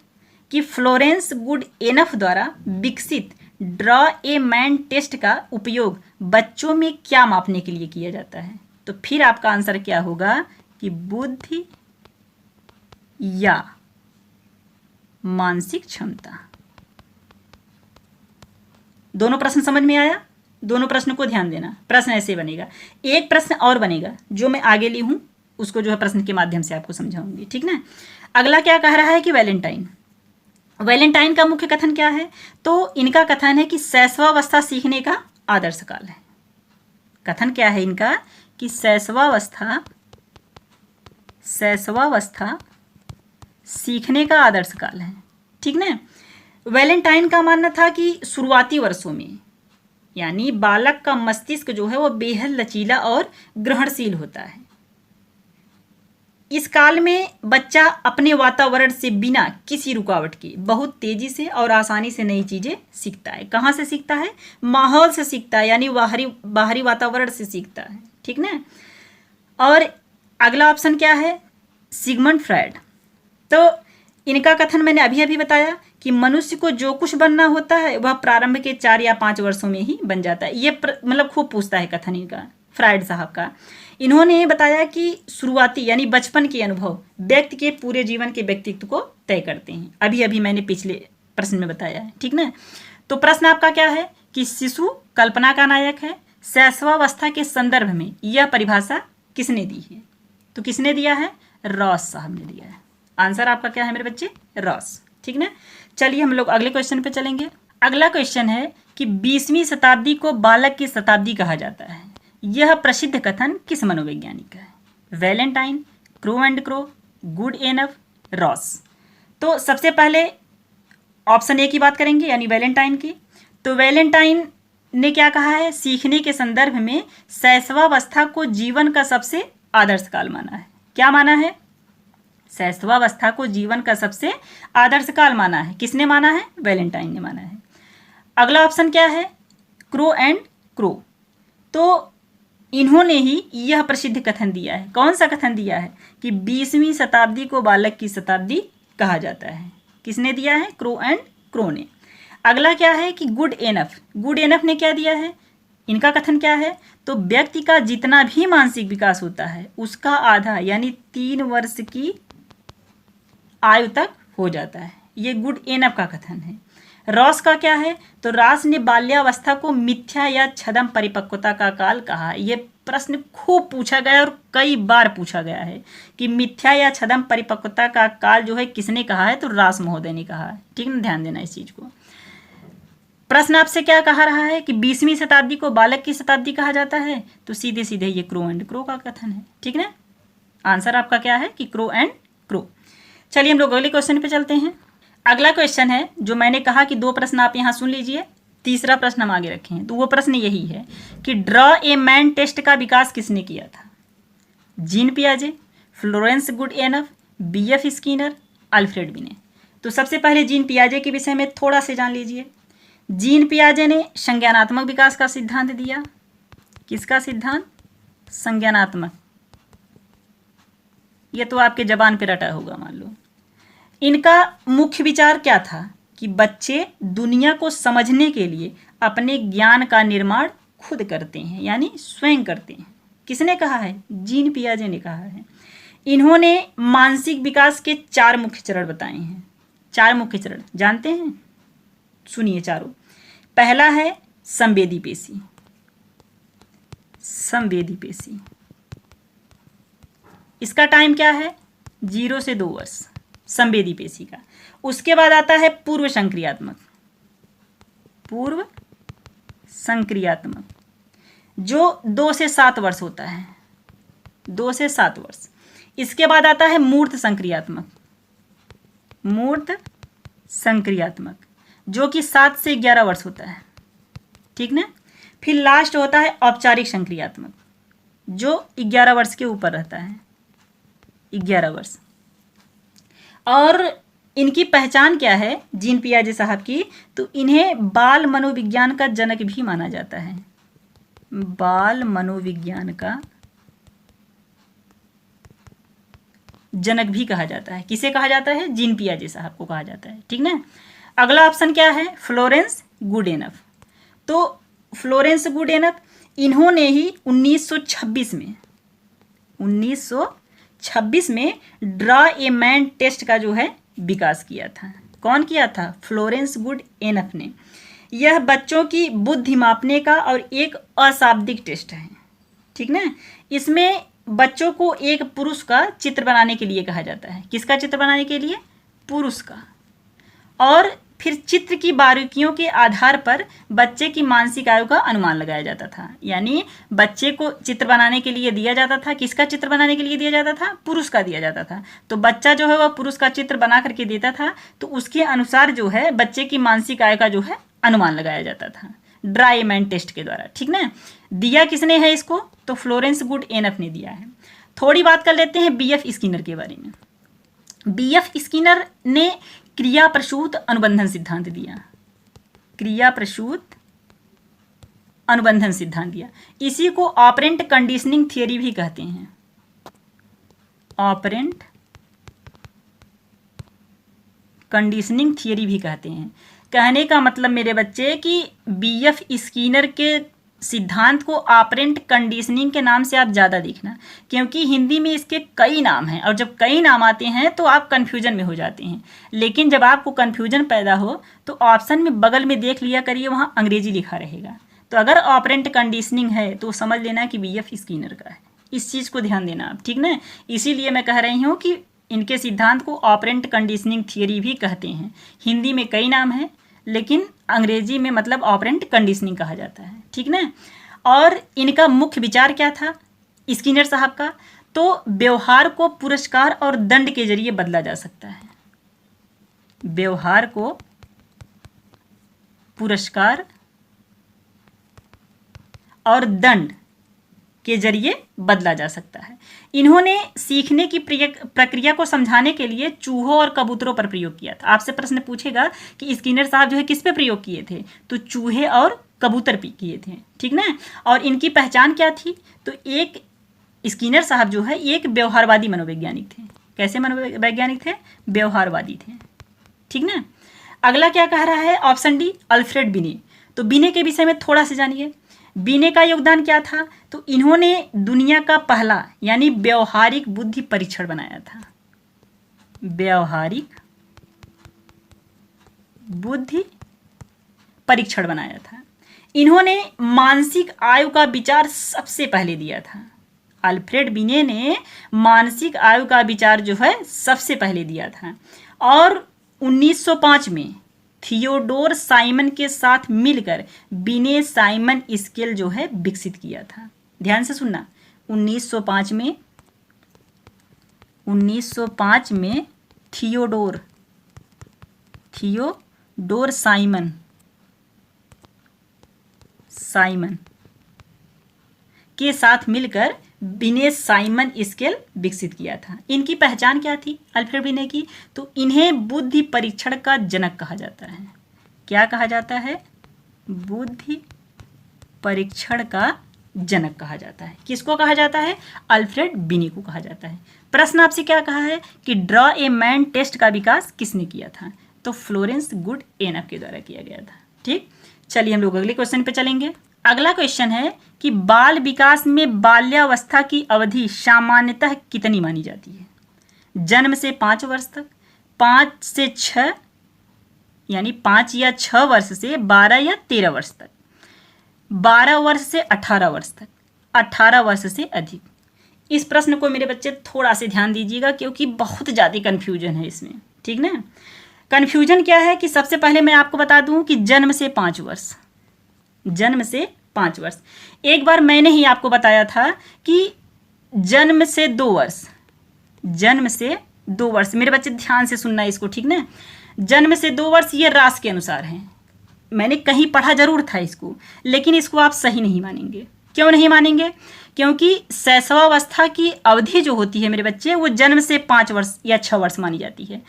कि फ्लोरेंस गुड एनफ द्वारा विकसित ड्रॉ ए मैन टेस्ट का उपयोग बच्चों में क्या मापने के लिए किया जाता है? तो फिर आपका आंसर क्या होगा कि बुद्धि या मानसिक क्षमता। दोनों प्रश्न समझ में आया? दोनों प्रश्न को ध्यान देना, प्रश्न ऐसे बनेगा। एक प्रश्न और बनेगा जो मैं आगे ली हूं, उसको जो है प्रश्न के माध्यम से आपको समझाऊंगी, ठीक ना। अगला क्या कह रहा है कि वैलेंटाइन का मुख्य कथन क्या है? तो इनका कथन है कि शैशवावस्था सीखने का आदर्श काल है। कथन क्या है इनका कि शैशवावस्था सीखने का आदर्श काल है, ठीक ना। वैलेंटाइन का मानना था कि शुरुआती वर्षों में, यानी बालक का मस्तिष्क जो है वो बेहद लचीला और ग्रहणशील होता है। इस काल में बच्चा अपने वातावरण से बिना किसी रुकावट के बहुत तेजी से और आसानी से नई चीजें सीखता है। कहाँ से सीखता है? माहौल से सीखता है, यानी बाहरी वातावरण से सीखता है, ठीक ना। और अगला ऑप्शन क्या है? Sigmund Freud. तो इनका कथन मैंने अभी अभी बताया कि मनुष्य को जो कुछ बनना होता है वह प्रारंभ के 4 या 5 वर्षों में ही बन जाता है। ये मतलब खूब पूछता है कथन इनका, फ्रायड साहब का। इन्होंने बताया कि शुरुआती यानी बचपन के अनुभव व्यक्ति के पूरे जीवन के व्यक्तित्व को तय करते हैं। अभी अभी मैंने पिछले प्रश्न में बताया है, ठीक ना। तो प्रश्न आपका क्या है कि शिशु कल्पना का नायक है। शैशवावस्था के संदर्भ में यह परिभाषा किसने दी है? तो किसने दिया है? रॉस साहब ने दिया है। आंसर आपका क्या है मेरे बच्चे? रॉस, ठीक ना। चलिए हम लोग अगले क्वेश्चन पे चलेंगे। अगला क्वेश्चन है कि 20वीं शताब्दी को बालक की शताब्दी कहा जाता है। यह प्रसिद्ध कथन किस मनोवैज्ञानिक का है? Valentine, crow and crow, good enough, Ross. तो सबसे पहले ऑप्शन ए की बात करेंगे, यानी वैलेंटाइन की। तो वैलेंटाइन ने क्या कहा है? सीखने के संदर्भ में शैशवावस्था को जीवन का सबसे आदर्श काल माना है। क्या माना है? शैशवावस्था को जीवन का सबसे आदर्श काल माना है। किसने माना है? वैलेंटाइन ने माना है। अगला ऑप्शन क्या है? Crow and Crow. तो इन्होंने ही यह प्रसिद्ध कथन दिया है। कौन सा कथन दिया है? कि 20वीं शताब्दी को बालक की शताब्दी कहा जाता है। किसने दिया है? क्रो एंड क्रो ने। अगला क्या है कि गुड एनफ। गुड एनफ ने क्या दिया है? इनका कथन क्या है? तो व्यक्ति का जितना भी मानसिक विकास होता है उसका आधा यानी 3 वर्ष की आयु तक हो जाता है। ये गुड एनफ का कथन है। रॉस का क्या है? तो रॉस ने बाल्यावस्था को मिथ्या या छद्म परिपक्वता का काल कहा। ये प्रश्न खूब पूछा गया और कई बार पूछा गया है कि मिथ्या या छद्म परिपक्वता का काल जो है किसने कहा है? तो रॉस महोदय ने कहा है। ठीक है, ध्यान देना इस चीज को। प्रश्न आपसे क्या कहा रहा है कि 20वीं शताब्दी को बालक की शताब्दी कहा जाता है? तो सीधे सीधे ये क्रो एंड क्रो का कथन है। ठीक है, आंसर आपका क्या है कि क्रो एंड क्रो। चलिए हम लोग अगले क्वेश्चन पे चलते हैं। अगला क्वेश्चन है जो मैंने कहा कि 2 प्रश्न आप यहाँ सुन लीजिए, तीसरा प्रश्न हम आगे रखे हैं। तो वो प्रश्न यही है कि ड्रॉ ए मैन टेस्ट का विकास किसने किया था? जीन पियाजे, Florence Goodenough, BF Skinner, Alfred Binet. तो सबसे पहले जीन पियाजे के विषय में थोड़ा से जान लीजिए। जीन पियाजे ने संज्ञानात्मक विकास का सिद्धांत दिया। किसका सिद्धांत? संज्ञानात्मक। ये तो आपके जबान पे रटा होगा मान लो। इनका मुख्य विचार क्या था कि बच्चे दुनिया को समझने के लिए अपने ज्ञान का निर्माण खुद करते हैं, यानी स्वयं करते हैं। किसने कहा है? जीन पियाजे ने कहा है। इन्होंने मानसिक विकास के 4 मुख्य चरण बताए हैं। 4 मुख्य चरण जानते हैं? सुनिए चारों। पहला है संवेदी पेशी। संवेदी पेशी, इसका टाइम क्या है? 0 से 2 वर्ष, संवेदी पेशी का। उसके बाद आता है पूर्व संक्रियात्मक। पूर्व संक्रियात्मक जो 2 से 7 वर्ष होता है। 2 से 7 वर्ष। इसके बाद आता है मूर्त संक्रियात्मक। मूर्त संक्रियात्मक जो कि 7 से 11 वर्ष होता है। ठीक ना। फिर लास्ट होता है औपचारिक संक्रियात्मक जो 11 वर्ष के ऊपर रहता है। 11 वर्ष। और इनकी पहचान क्या है जीन पियाजे साहब की? तो इन्हें बाल मनोविज्ञान का जनक भी माना जाता है। बाल मनोविज्ञान का जनक भी कहा जाता है। किसे कहा जाता है? जीन पियाजे साहब को कहा जाता है। ठीक ना। अगला ऑप्शन क्या है? फ्लोरेंस गुडएनफ। तो फ्लोरेंस गुडएनफ इन्होंने ही 1926 में ड्रॉ ए मैन टेस्ट का जो है विकास किया था। कौन किया था? फ्लोरेंस गुडएनफ ने। यह बच्चों की बुद्धि मापने का और एक अशाब्दिक टेस्ट है। ठीक ना। इसमें बच्चों को एक पुरुष का चित्र बनाने के लिए कहा जाता है। किसका चित्र बनाने के लिए? पुरुष का। और फिर चित्र की बारीकियों के आधार पर बच्चे की मानसिक आयु का अनुमान लगाया जाता था। यानी बच्चे को चित्र बनाने के लिए दिया जाता था। किसका चित्र बनाने के लिए दिया जाता था? पुरुष का दिया जाता था। तो बच्चा जो है वह पुरुष का चित्र बना करके देता था। तो उसके अनुसार जो है बच्चे की मानसिक आयु का जो है अनुमान लगाया जाता था ड्रॉ ए मैन टेस्ट के द्वारा। ठीक ना। दिया किसने है इसको? तो फ्लोरेंस गुडएनफ ने दिया है। थोड़ी बात कर लेते हैं बीएफ स्किनर के बारे में। बीएफ स्किनर ने क्रिया प्रसूत अनुबंधन सिद्धांत दिया। क्रिया प्रसूत अनुबंधन सिद्धांत दिया। इसी को ऑपरेंट कंडीशनिंग थियरी भी कहते हैं। ऑपरेंट कंडीशनिंग थियरी भी कहते हैं। कहने का मतलब मेरे बच्चे कि बीएफ स्किनर के सिद्धांत को ऑपरेंट कंडीशनिंग के नाम से आप ज़्यादा देखना, क्योंकि हिंदी में इसके कई नाम हैं और जब कई नाम आते हैं तो आप कन्फ्यूजन में हो जाते हैं। लेकिन जब आपको कन्फ्यूजन पैदा हो तो ऑप्शन में बगल में देख लिया करिए, वहाँ अंग्रेजी लिखा रहेगा। तो अगर ऑपरेंट कंडीशनिंग है तो समझ लेना कि बीएफ स्किनर का है। इस चीज़ को ध्यान देना आप। ठीक ना। इसीलिए मैं कह रही हूँ कि इनके सिद्धांत को ऑपरेंट कंडीशनिंग थियरी भी कहते हैं। हिंदी में कई नाम हैं लेकिन अंग्रेजी में मतलब ऑपरेंट कंडीशनिंग कहा जाता है। ठीक ना। और इनका मुख्य विचार क्या था स्किनर साहब का? तो व्यवहार को पुरस्कार और दंड के जरिए बदला जा सकता है। व्यवहार को पुरस्कार और दंड के जरिए बदला जा सकता है। इन्होंने सीखने की प्रक्रिया को समझाने के लिए चूहों और कबूतरों पर प्रयोग किया था। आपसे प्रश्न पूछेगा कि स्किनर साहब जो है किस पे प्रयोग किए थे? तो चूहे और कबूतर पे किए थे। ठीक ना। और इनकी पहचान क्या थी? तो एक स्किनर साहब जो है एक व्यवहारवादी मनोवैज्ञानिक थे। कैसे मनोवैज्ञानिक थे? व्यवहारवादी थे। ठीक ना। अगला क्या कह रहा है? Option D Alfred Binet. तो बिने के विषय में थोड़ा सा जानिए। बिने का योगदान क्या था? तो इन्होंने दुनिया का पहला यानी व्यवहारिक बुद्धि परीक्षण बनाया था। व्यवहारिक बुद्धि परीक्षण बनाया था। इन्होंने मानसिक आयु का विचार सबसे पहले दिया था। अल्फ्रेड बिने ने मानसिक आयु का विचार जो है सबसे पहले दिया था और 1905 में थियोडोर साइमन के साथ मिलकर बिने साइमन स्केल जो है विकसित किया था। ध्यान से सुनना, 1905 में थियोडोर साइमन के साथ मिलकर बिने साइमन स्केल विकसित किया था। इनकी पहचान क्या थी अल्फ्रेड बिने की? तो इन्हें बुद्धि परीक्षण का जनक कहा जाता है। क्या कहा जाता है? बुद्धि परीक्षण का जनक कहा जाता है। किसको कहा जाता है? अल्फ्रेड बिने को कहा जाता है। प्रश्न आपसे क्या कहा है कि ड्रॉ ए मैन टेस्ट का विकास किसने किया था? तो फ्लोरेंस गुड एनफ के द्वारा किया गया था। ठीक, चलिए हम लोग अगले क्वेश्चन पे चलेंगे। अगला क्वेश्चन है कि बाल विकास में बाल्यावस्था की अवधि सामान्यतः कितनी मानी जाती है? जन्म से 5 वर्ष तक, 5 से 6 यानी 5 या 6 वर्ष से 12 या 13 वर्ष तक, 12 वर्ष से 18 वर्ष तक, 18 वर्ष से अधिक। इस प्रश्न को मेरे बच्चे थोड़ा से ध्यान दीजिएगा क्योंकि बहुत ज़्यादा कन्फ्यूजन है इसमें। ठीक ना? कन्फ्यूजन क्या है कि सबसे पहले मैं आपको बता दूं कि जन्म से 5 वर्ष, जन्म से 5 वर्ष। एक बार मैंने ही आपको बताया था कि जन्म से 2 वर्ष, जन्म से 2 वर्ष। मेरे बच्चे ध्यान से सुनना इसको, ठीक ना? जन्म से 2 वर्ष ये रास के अनुसार है। मैंने कहीं पढ़ा जरूर था इसको, लेकिन इसको आप सही नहीं मानेंगे। क्यों नहीं मानेंगे? क्योंकि शैशवावस्था की अवधि जो होती है मेरे बच्चे वो जन्म से 5 वर्ष या 6 वर्ष मानी जाती है।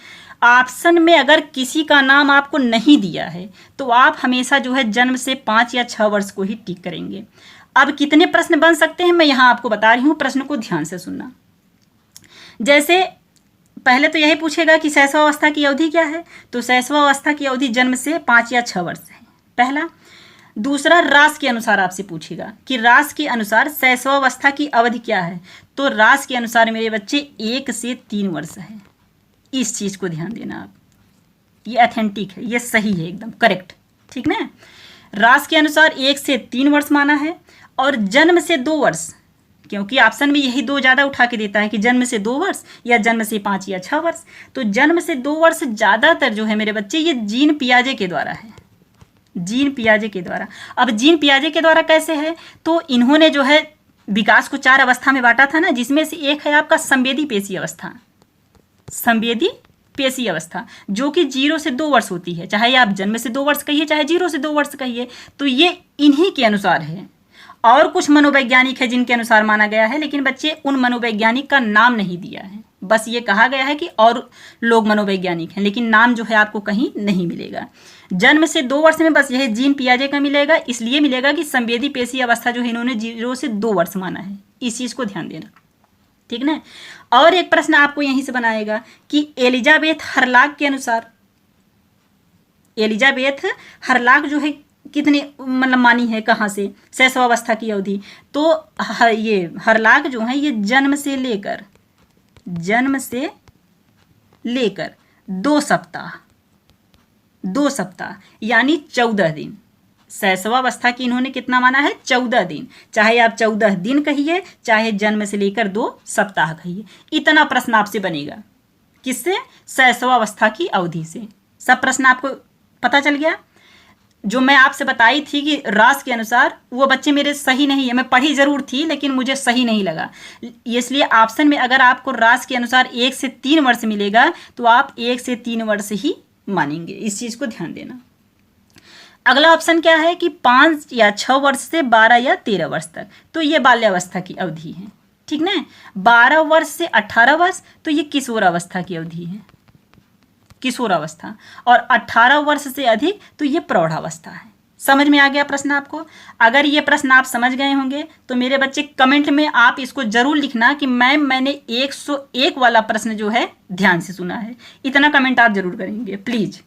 ऑप्शन में अगर किसी का नाम आपको नहीं दिया है तो आप हमेशा जो है जन्म से 5 या 6 वर्ष को ही टिक करेंगे। अब कितने प्रश्न बन सकते हैं मैं यहाँ आपको बता रही हूँ, प्रश्न को ध्यान से सुनना। जैसे पहले तो यही पूछेगा कि शैशवावस्था की अवधि क्या है, तो शैशवावस्था की अवधि जन्म से 5 या 6 वर्ष है पहला। दूसरा, रास के अनुसार आपसे पूछेगा कि रास के अनुसार शैशवावस्था की अवधि क्या है, तो रास के अनुसार मेरे बच्चे 1 से 3 वर्ष है। इस चीज़ को ध्यान देना आप, ये ऑथेंटिक है, ये सही है, एकदम करेक्ट। ठीक ना? रास के अनुसार 1 से 3 वर्ष माना है और जन्म से 2 वर्ष, क्योंकि ऑप्शन में यही 2 ज़्यादा उठा के देता है कि जन्म से 2 वर्ष या जन्म से 5 या 6 वर्ष। तो जन्म से 2 वर्ष ज़्यादातर जो है मेरे बच्चे ये जीन पियाजे के द्वारा है, जीन पियाजे के द्वारा। अब जीन पियाजे के द्वारा कैसे है, तो इन्होंने जो है विकास को 4 अवस्था में बांटा था ना, जिसमें से एक है आपका संवेदी पेशी अवस्था, संवेदी पेशी अवस्था, जो कि 0 से 2 वर्ष होती है। चाहे आप जन्म से 2 वर्ष कहिए, चाहे 0 से 2 वर्ष कहिए, तो ये इन्हीं के अनुसार है। और कुछ मनोवैज्ञानिक है जिनके अनुसार माना गया है, लेकिन बच्चे उन मनोवैज्ञानिक का नाम नहीं दिया है। बस ये कहा गया है कि और लोग मनोवैज्ञानिक हैं, लेकिन नाम जो है आपको कहीं नहीं मिलेगा। जन्म से 2 वर्ष में बस यही जीन पियाजे का मिलेगा, इसलिए मिलेगा कि संवेदी पेशी अवस्था जो है इन्होंने 0 से 2 वर्ष माना है। इस चीज़ को ध्यान देना, ठीक ना? और एक प्रश्न आपको यहीं से बनाएगा कि एलिजाबेथ हरलाक के अनुसार, एलिजाबेथ हरलाक जो है कितने मतलब मानी है, कहाँ से, शैशवावस्था की अवधि, तो ये हरलाक जो है ये जन्म से लेकर 2 सप्ताह, 2 सप्ताह यानी 14 दिन। शैशवावस्था की इन्होंने कितना माना है? 14 दिन। चाहे आप 14 दिन कहिए, चाहे जन्म से लेकर 2 सप्ताह कहिए। इतना प्रश्न आपसे बनेगा किससे? शैशवावस्था की अवधि से। सब प्रश्न आपको पता चल गया? जो मैं आपसे बताई थी कि रास के अनुसार, वो बच्चे मेरे सही नहीं है। मैं पढ़ी जरूर थी लेकिन मुझे सही नहीं लगा, इसलिए ऑप्शन में अगर आपको रास के अनुसार 1 से 3 वर्ष मिलेगा तो आप 1 से 3 वर्ष ही मानेंगे। इस चीज़ को ध्यान देना। अगला ऑप्शन क्या है कि 5 या 6 वर्ष से 12 या 13 वर्ष तक, तो ये बाल्यावस्था की अवधि है। ठीक ना? 12 वर्ष से 18 वर्ष तो ये किशोरावस्था की अवधि है, किशोरावस्था। और 18 वर्ष से अधिक तो ये प्रौढ़ावस्था है। समझ में आ गया प्रश्न आपको? अगर ये प्रश्न आप समझ गए होंगे तो मेरे बच्चे कमेंट में आप इसको जरूर लिखना कि मैम मैंने 101 वाला प्रश्न जो है ध्यान से सुना है। इतना कमेंट आप जरूर करेंगे प्लीज।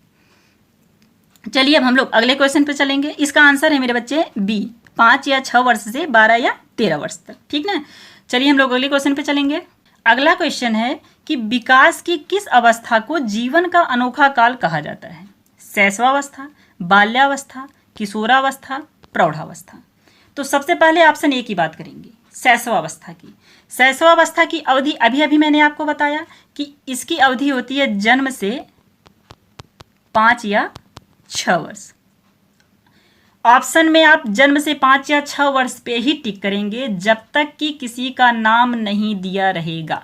चलिए अब हम लोग अगले क्वेश्चन पे चलेंगे। इसका आंसर है मेरे बच्चे बी, 5 या 6 वर्ष से 12 या 13 वर्ष तक। ठीक ना? चलिए हम लोग अगले क्वेश्चन पे चलेंगे। अगला क्वेश्चन है कि विकास की किस अवस्था को जीवन का अनोखा काल कहा जाता है? शैशवावस्था, बाल्यावस्था, किशोरावस्था, प्रौढ़ावस्था। तो सबसे पहले ऑप्शन ए की बात करेंगे, शैशवावस्था की। शैशवावस्था की अवधि अभी अभी मैंने आपको बताया कि इसकी अवधि होती है जन्म से 5 या 6 वर्ष। ऑप्शन में आप जन्म से 5 या 6 वर्ष पे ही टिक करेंगे जब तक कि किसी का नाम नहीं दिया रहेगा।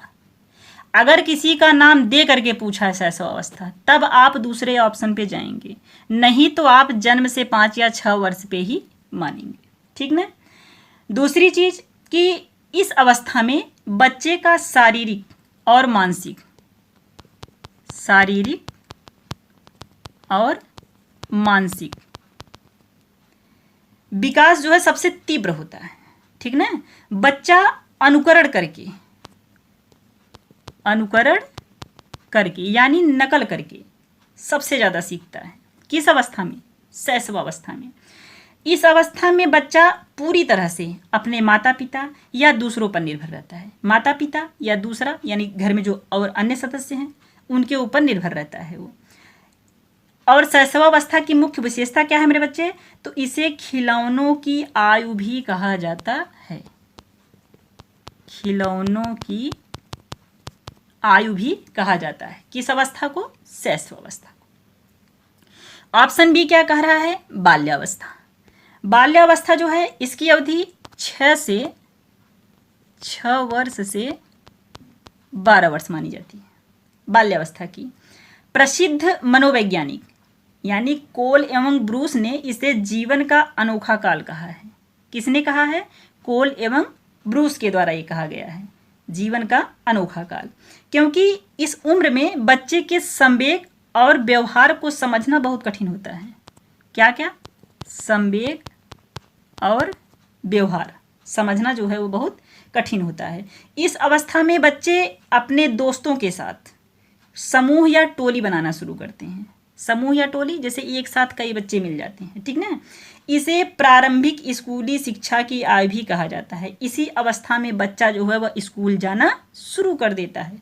अगर किसी का नाम दे करके पूछा है शैशवावस्था, तब आप दूसरे ऑप्शन पे जाएंगे, नहीं तो आप जन्म से 5 या 6 वर्ष पे ही मानेंगे। ठीक ना। दूसरी चीज कि इस अवस्था में बच्चे का शारीरिक और मानसिक विकास जो है सबसे तीव्र होता है। ठीक ना। बच्चा अनुकरण करके यानी नकल करके सबसे ज़्यादा सीखता है। किस अवस्था में? शैशवावस्था में। इस अवस्था में बच्चा पूरी तरह से अपने माता पिता या दूसरों पर निर्भर रहता है। माता पिता या दूसरा यानी घर में जो और अन्य सदस्य हैं उनके ऊपर निर्भर रहता है वो। और शैशवावस्था की मुख्य विशेषता क्या है मेरे बच्चे? तो इसे खिलौनों की आयु भी कहा जाता है। खिलौनों की आयु भी कहा जाता है। किस अवस्था को? शैशवावस्था को। ऑप्शन बी क्या कह रहा है? बाल्यावस्था। बाल्यावस्था जो है इसकी अवधि 6 वर्ष से 12 वर्ष मानी जाती है। बाल्यावस्था की प्रसिद्ध मनोवैज्ञानिक यानी कोल एवं ब्रूस ने इसे जीवन का अनोखा काल कहा है। किसने कहा है? कोल एवं ब्रूस के द्वारा ये कहा गया है, जीवन का अनोखा काल। क्योंकि इस उम्र में बच्चे के संवेग और व्यवहार को समझना बहुत कठिन होता है। क्या क्या? संवेग और व्यवहार समझना जो है वो बहुत कठिन होता है। इस अवस्था में बच्चे अपने दोस्तों के साथ समूह या टोली बनाना शुरू करते हैं। समूह या टोली जैसे एक साथ कई बच्चे मिल जाते हैं। ठीक ना। इसे प्रारंभिक स्कूली शिक्षा की आयु भी कहा जाता है। इसी अवस्था में बच्चा जो है वह स्कूल जाना शुरू कर देता है।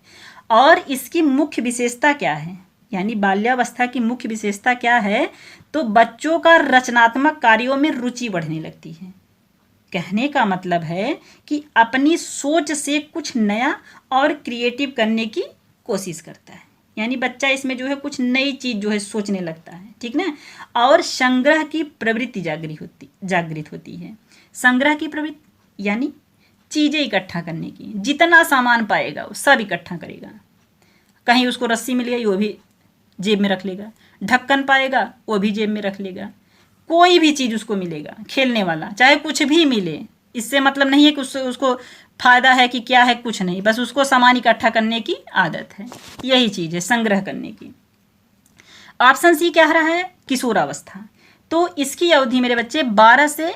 और इसकी मुख्य विशेषता क्या है? यानी बाल्यावस्था की मुख्य विशेषता क्या है? तो बच्चों का रचनात्मक कार्यों में रुचि बढ़ने लगती है। कहने का मतलब है कि अपनी सोच से कुछ नया और क्रिएटिव करने की कोशिश करता है। यानी बच्चा इसमें जो है कुछ नई चीज जो है सोचने लगता है। ठीक ना। और संग्रह की प्रवृत्ति जागृत होती है। संग्रह की प्रवृत्ति यानी चीजें इकट्ठा करने की। जितना सामान पाएगा वो सब इकट्ठा करेगा। कहीं उसको रस्सी मिल गई वो भी जेब में रख लेगा, ढक्कन पाएगा वो भी जेब में रख लेगा। कोई भी चीज उसको मिलेगा खेलने वाला, चाहे कुछ भी मिले, इससे मतलब नहीं है कि उसको फायदा है कि क्या है, कुछ नहीं, बस उसको सामान इकट्ठा करने की आदत है। यही चीज है संग्रह करने की। ऑप्शन सी क्या रहा है? किशोरावस्था। तो इसकी अवधि मेरे बच्चे 12 से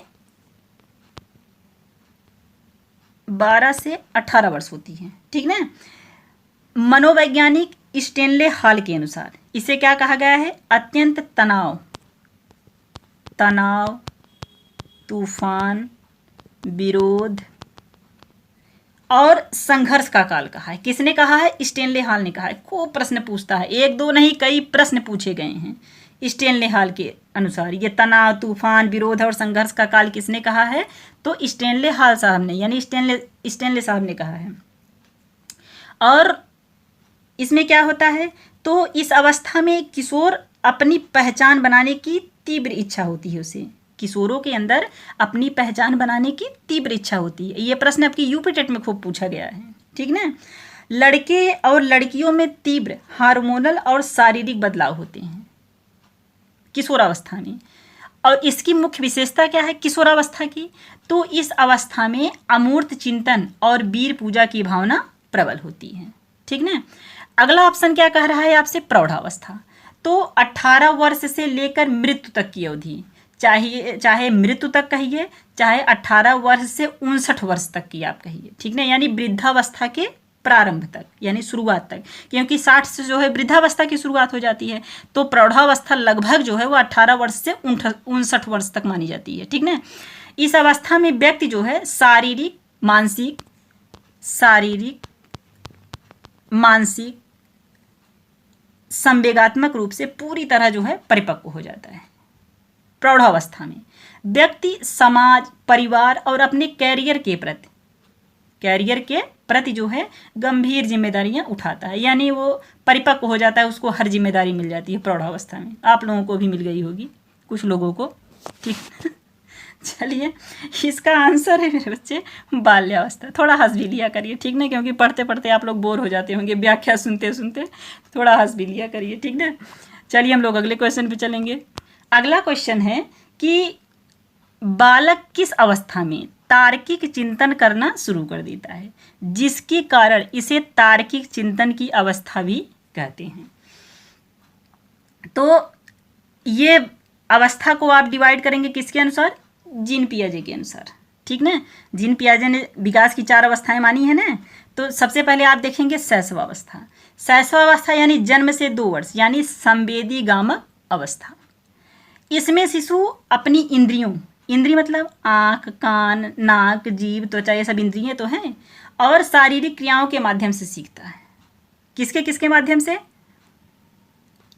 18 वर्ष होती है। ठीक ना। मनोवैज्ञानिक स्टेनले हॉल के अनुसार इसे क्या कहा गया है? अत्यंत तनाव, तूफान, विरोध और संघर्ष का काल कहा है। किसने कहा है? स्टेनले हॉल ने कहा है। खूब प्रश्न पूछता है, एक दो नहीं कई प्रश्न पूछे गए हैं। स्टेनले हॉल के अनुसार ये तनाव, तूफान, विरोध और संघर्ष का काल किसने कहा है? तो स्टेनले हॉल साहब ने यानी स्टेनले साहब ने कहा है। और इसमें क्या होता है? तो इस अवस्था में किशोर अपनी पहचान बनाने की तीव्र इच्छा होती है उसे। किशोरों के अंदर अपनी पहचान बनाने की तीव्र इच्छा होती है। ये प्रश्न आपकी यूपी टेट में खूब पूछा गया है। ठीक ना। लड़के और लड़कियों में तीव्र हार्मोनल और शारीरिक बदलाव होते हैं किशोरावस्था में। और इसकी मुख्य विशेषता क्या है किशोरावस्था की? तो इस अवस्था में अमूर्त चिंतन और वीर पूजा की भावना प्रबल होती है। ठीक ना। अगला ऑप्शन क्या कह रहा है आपसे? प्रौढ़ावस्था। तो 18 वर्ष से लेकर मृत्यु तक की अवधि, चाहे मृत्यु तक कहिए, चाहे 18 वर्ष से 59 वर्ष तक की आप कहिए। ठीक ना। यानी वृद्धावस्था के प्रारंभ तक यानी शुरुआत तक, क्योंकि 60 से जो है वृद्धावस्था की शुरुआत हो जाती है। तो प्रौढ़ावस्था लगभग जो है वो 18 वर्ष से 59 वर्ष तक मानी जाती है। ठीक ना। इस अवस्था में व्यक्ति जो है शारीरिक, मानसिक, संवेगात्मक रूप से पूरी तरह जो है परिपक्व हो जाता है। प्रौढ़ावस्था में व्यक्ति समाज, परिवार और अपने कैरियर के प्रति जो है गंभीर जिम्मेदारियां उठाता है, यानी वो परिपक्व हो जाता है, उसको हर जिम्मेदारी मिल जाती है प्रौढ़ावस्था में। आप लोगों को भी मिल गई होगी, कुछ लोगों को, ठीक। चलिए, इसका आंसर है मेरे बच्चे बाल्यावस्था। थोड़ा हंस भी लिया करिए, ठीक ना, क्योंकि पढ़ते पढ़ते आप लोग बोर हो जाते होंगे, व्याख्या सुनते सुनते थोड़ा हंस भी लिया करिए, ठीक ना। चलिए हम लोग अगले क्वेश्चन पे चलेंगे। अगला क्वेश्चन है कि बालक किस अवस्था में तार्किक चिंतन करना शुरू कर देता है, जिसके कारण इसे तार्किक चिंतन की अवस्था भी कहते हैं। तो ये अवस्था को आप डिवाइड करेंगे किसके अनुसार? जीन पियाजे के अनुसार, ठीक ना। जीन पियाजे ने विकास की 4 अवस्थाएं मानी है ना। तो सबसे पहले आप देखेंगे शैशवावस्था। शैशवावस्था यानी जन्म से 2 वर्ष, यानी संवेदी गामक अवस्था। इसमें शिशु अपनी इंद्रिय मतलब आँख, कान, नाक, जीभ, त्वचा, ये सब इंद्रियां तो हैं, और शारीरिक क्रियाओं के माध्यम से सीखता है। किसके माध्यम से?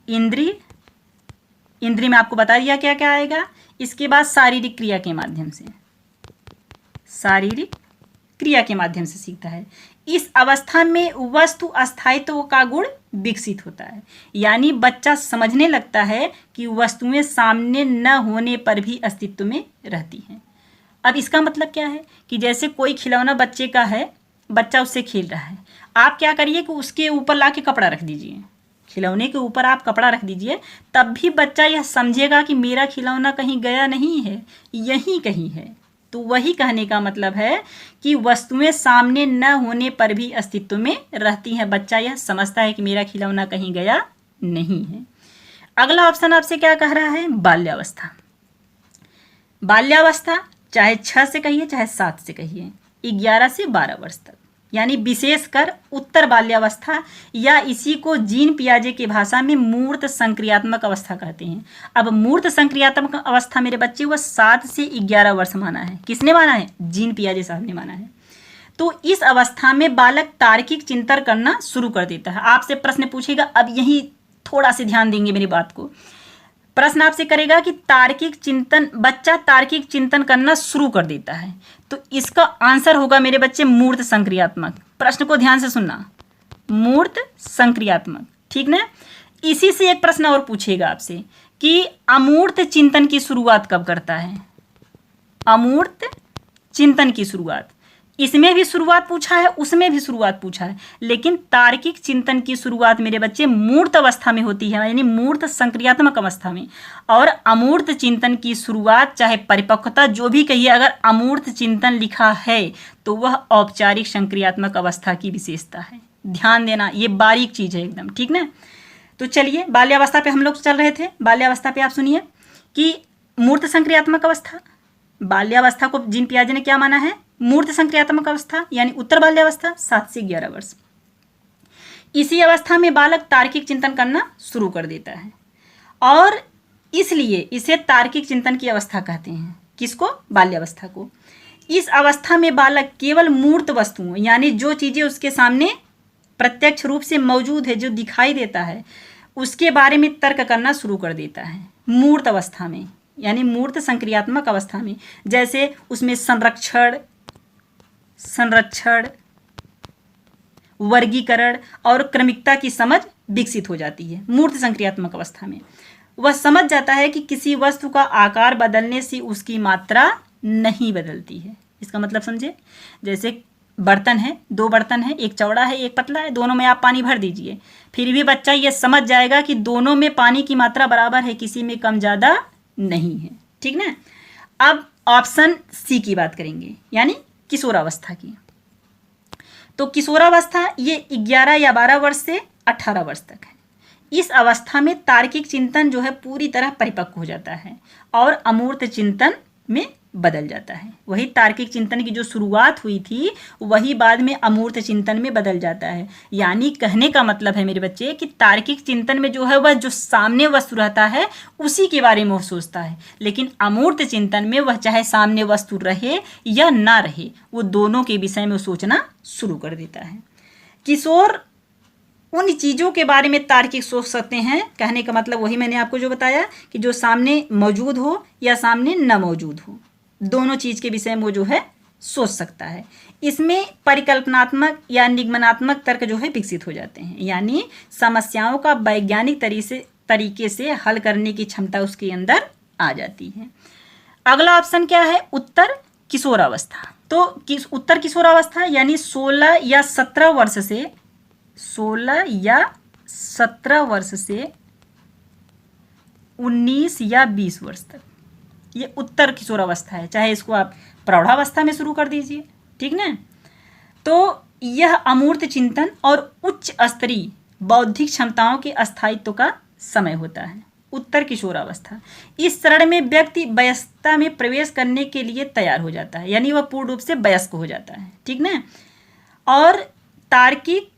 इंद्रिय में आपको बता दिया क्या क्या आएगा। इसके बाद शारीरिक क्रिया के माध्यम से सीखता है। इस अवस्था में वस्तु अस्थायित्व का गुण विकसित होता है, यानी बच्चा समझने लगता है कि वस्तुएं सामने न होने पर भी अस्तित्व में रहती हैं। अब इसका मतलब क्या है कि जैसे कोई खिलौना बच्चे का है, बच्चा उससे खेल रहा है, आप क्या करिए कि उसके ऊपर लाके कपड़ा रख दीजिए, खिलौने के ऊपर आप कपड़ा रख दीजिए, तब भी बच्चा यह समझेगा कि मेरा खिलौना कहीं गया नहीं है, यहीं कहीं है। तो वही कहने का मतलब है कि वस्तुएं सामने न होने पर भी अस्तित्व में रहती हैं। बच्चा यह समझता है कि मेरा खिलौना कहीं गया नहीं है। अगला ऑप्शन आपसे क्या कह रहा है? बाल्यावस्था। बाल्यावस्था चाहे 6 से कहिए चाहे 7 से कहिए, 11 से 12 वर्ष तक, यानी विशेषकर उत्तर बाल्यावस्था, या इसी को जीन पियाजे की भाषा में मूर्त संक्रियात्मक अवस्था कहते हैं। अब मूर्त संक्रियात्मक अवस्था मेरे बच्चे वो 7 से 11 वर्ष माना है। किसने माना है? जीन पियाजे साहब ने माना है। तो इस अवस्था में बालक तार्किक चिंतन करना शुरू कर देता है। आपसे प्रश्न पूछेगा, अब यही थोड़ा सा ध्यान देंगे मेरी बात को। प्रश्न आपसे करेगा कि बच्चा तार्किक चिंतन करना शुरू कर देता है, तो इसका आंसर होगा मेरे बच्चे मूर्त संक्रियात्मक। प्रश्न को ध्यान से सुनना, मूर्त संक्रियात्मक, ठीक ना। इसी से एक प्रश्न और पूछेगा आपसे कि अमूर्त चिंतन की शुरुआत कब करता है? अमूर्त चिंतन की शुरुआत, इसमें भी शुरुआत पूछा है, उसमें भी शुरुआत पूछा है, लेकिन तार्किक चिंतन की शुरुआत मेरे बच्चे मूर्त अवस्था में होती है, यानी मूर्त संक्रियात्मक अवस्था में। और अमूर्त चिंतन की शुरुआत, चाहे परिपक्वता, जो भी कहिए, अगर अमूर्त चिंतन लिखा है तो वह औपचारिक संक्रियात्मक अवस्था की विशेषता है। ध्यान देना, ये बारीक चीज है एकदम, ठीक ना। तो चलिए, बाल्यावस्था पे हम लोग चल रहे थे। बाल्यावस्था पे आप सुनिए कि मूर्त संक्रियात्मक अवस्था, बाल्यावस्था को जीन पियाजे ने क्या माना है? मूर्त संक्रियात्मक अवस्था, यानी उत्तर बाल्यावस्था 7 से 11 वर्ष। इसी अवस्था में बालक तार्किक चिंतन करना शुरू कर देता है, और इसलिए इसे तार्किक चिंतन की अवस्था कहते हैं। किसको? बाल्यावस्था को। इस अवस्था में बालक केवल मूर्त वस्तुओं, यानी जो चीजें उसके सामने प्रत्यक्ष रूप से मौजूद है, जो दिखाई देता है, उसके बारे में तर्क करना शुरू कर देता है मूर्त अवस्था में, यानी मूर्त संक्रियात्मक अवस्था में। जैसे उसमें संरक्षण, वर्गीकरण और क्रमिकता की समझ विकसित हो जाती है। मूर्त संक्रियात्मक अवस्था में वह समझ जाता है कि किसी वस्तु का आकार बदलने से उसकी मात्रा नहीं बदलती है। इसका मतलब समझे, जैसे बर्तन है, 2 बर्तन है, एक चौड़ा है एक पतला है, दोनों में आप पानी भर दीजिए, फिर भी बच्चा ये समझ जाएगा कि दोनों में पानी की मात्रा बराबर है, किसी में कम ज़्यादा नहीं है, ठीक ना। अब ऑप्शन सी की बात करेंगे, यानी किशोरावस्था की। तो किशोरावस्था ये 11 या 12 वर्ष से 18 वर्ष तक है। इस अवस्था में तार्किक चिंतन जो है पूरी तरह परिपक्व हो जाता है और अमूर्त चिंतन में बदल जाता है। वही तार्किक चिंतन की जो शुरुआत हुई थी वही बाद में अमूर्त चिंतन में बदल जाता है। यानी कहने का मतलब है मेरे बच्चे कि तार्किक चिंतन में जो है वह जो सामने वस्तु रहता है उसी के बारे में वो सोचता है, लेकिन अमूर्त चिंतन में वह चाहे सामने वस्तु रहे या ना रहे, वो दोनों के विषय में सोचना शुरू कर देता है। किशोर उन चीज़ों के बारे में तार्किक सोच सकते हैं। कहने का मतलब वही मैंने आपको जो बताया कि जो सामने मौजूद हो या सामने न मौजूद हो, दोनों चीज़ के विषय में वो जो है सोच सकता है। इसमें परिकल्पनात्मक या निगमनात्मक तर्क जो है विकसित हो जाते हैं, यानी समस्याओं का वैज्ञानिक तरीके से हल करने की क्षमता उसके अंदर आ जाती है। अगला ऑप्शन क्या है? उत्तर किशोरावस्था। तो उत्तर किशोरावस्था यानी 16 या 17 वर्ष से 19 या 20 वर्ष तक, ये उत्तर किशोरावस्था है। चाहे इसको आप प्रौढ़ावस्था में शुरू कर दीजिए, ठीक ना। तो यह अमूर्त चिंतन और उच्च स्तरीय बौद्धिक क्षमताओं के अस्थायित्व का समय होता है, उत्तर किशोरावस्था। इस चरण में व्यक्ति वयस्कता में प्रवेश करने के लिए तैयार हो जाता है, यानी वह पूर्ण रूप से वयस्क हो जाता है, ठीक ना। और तार्किक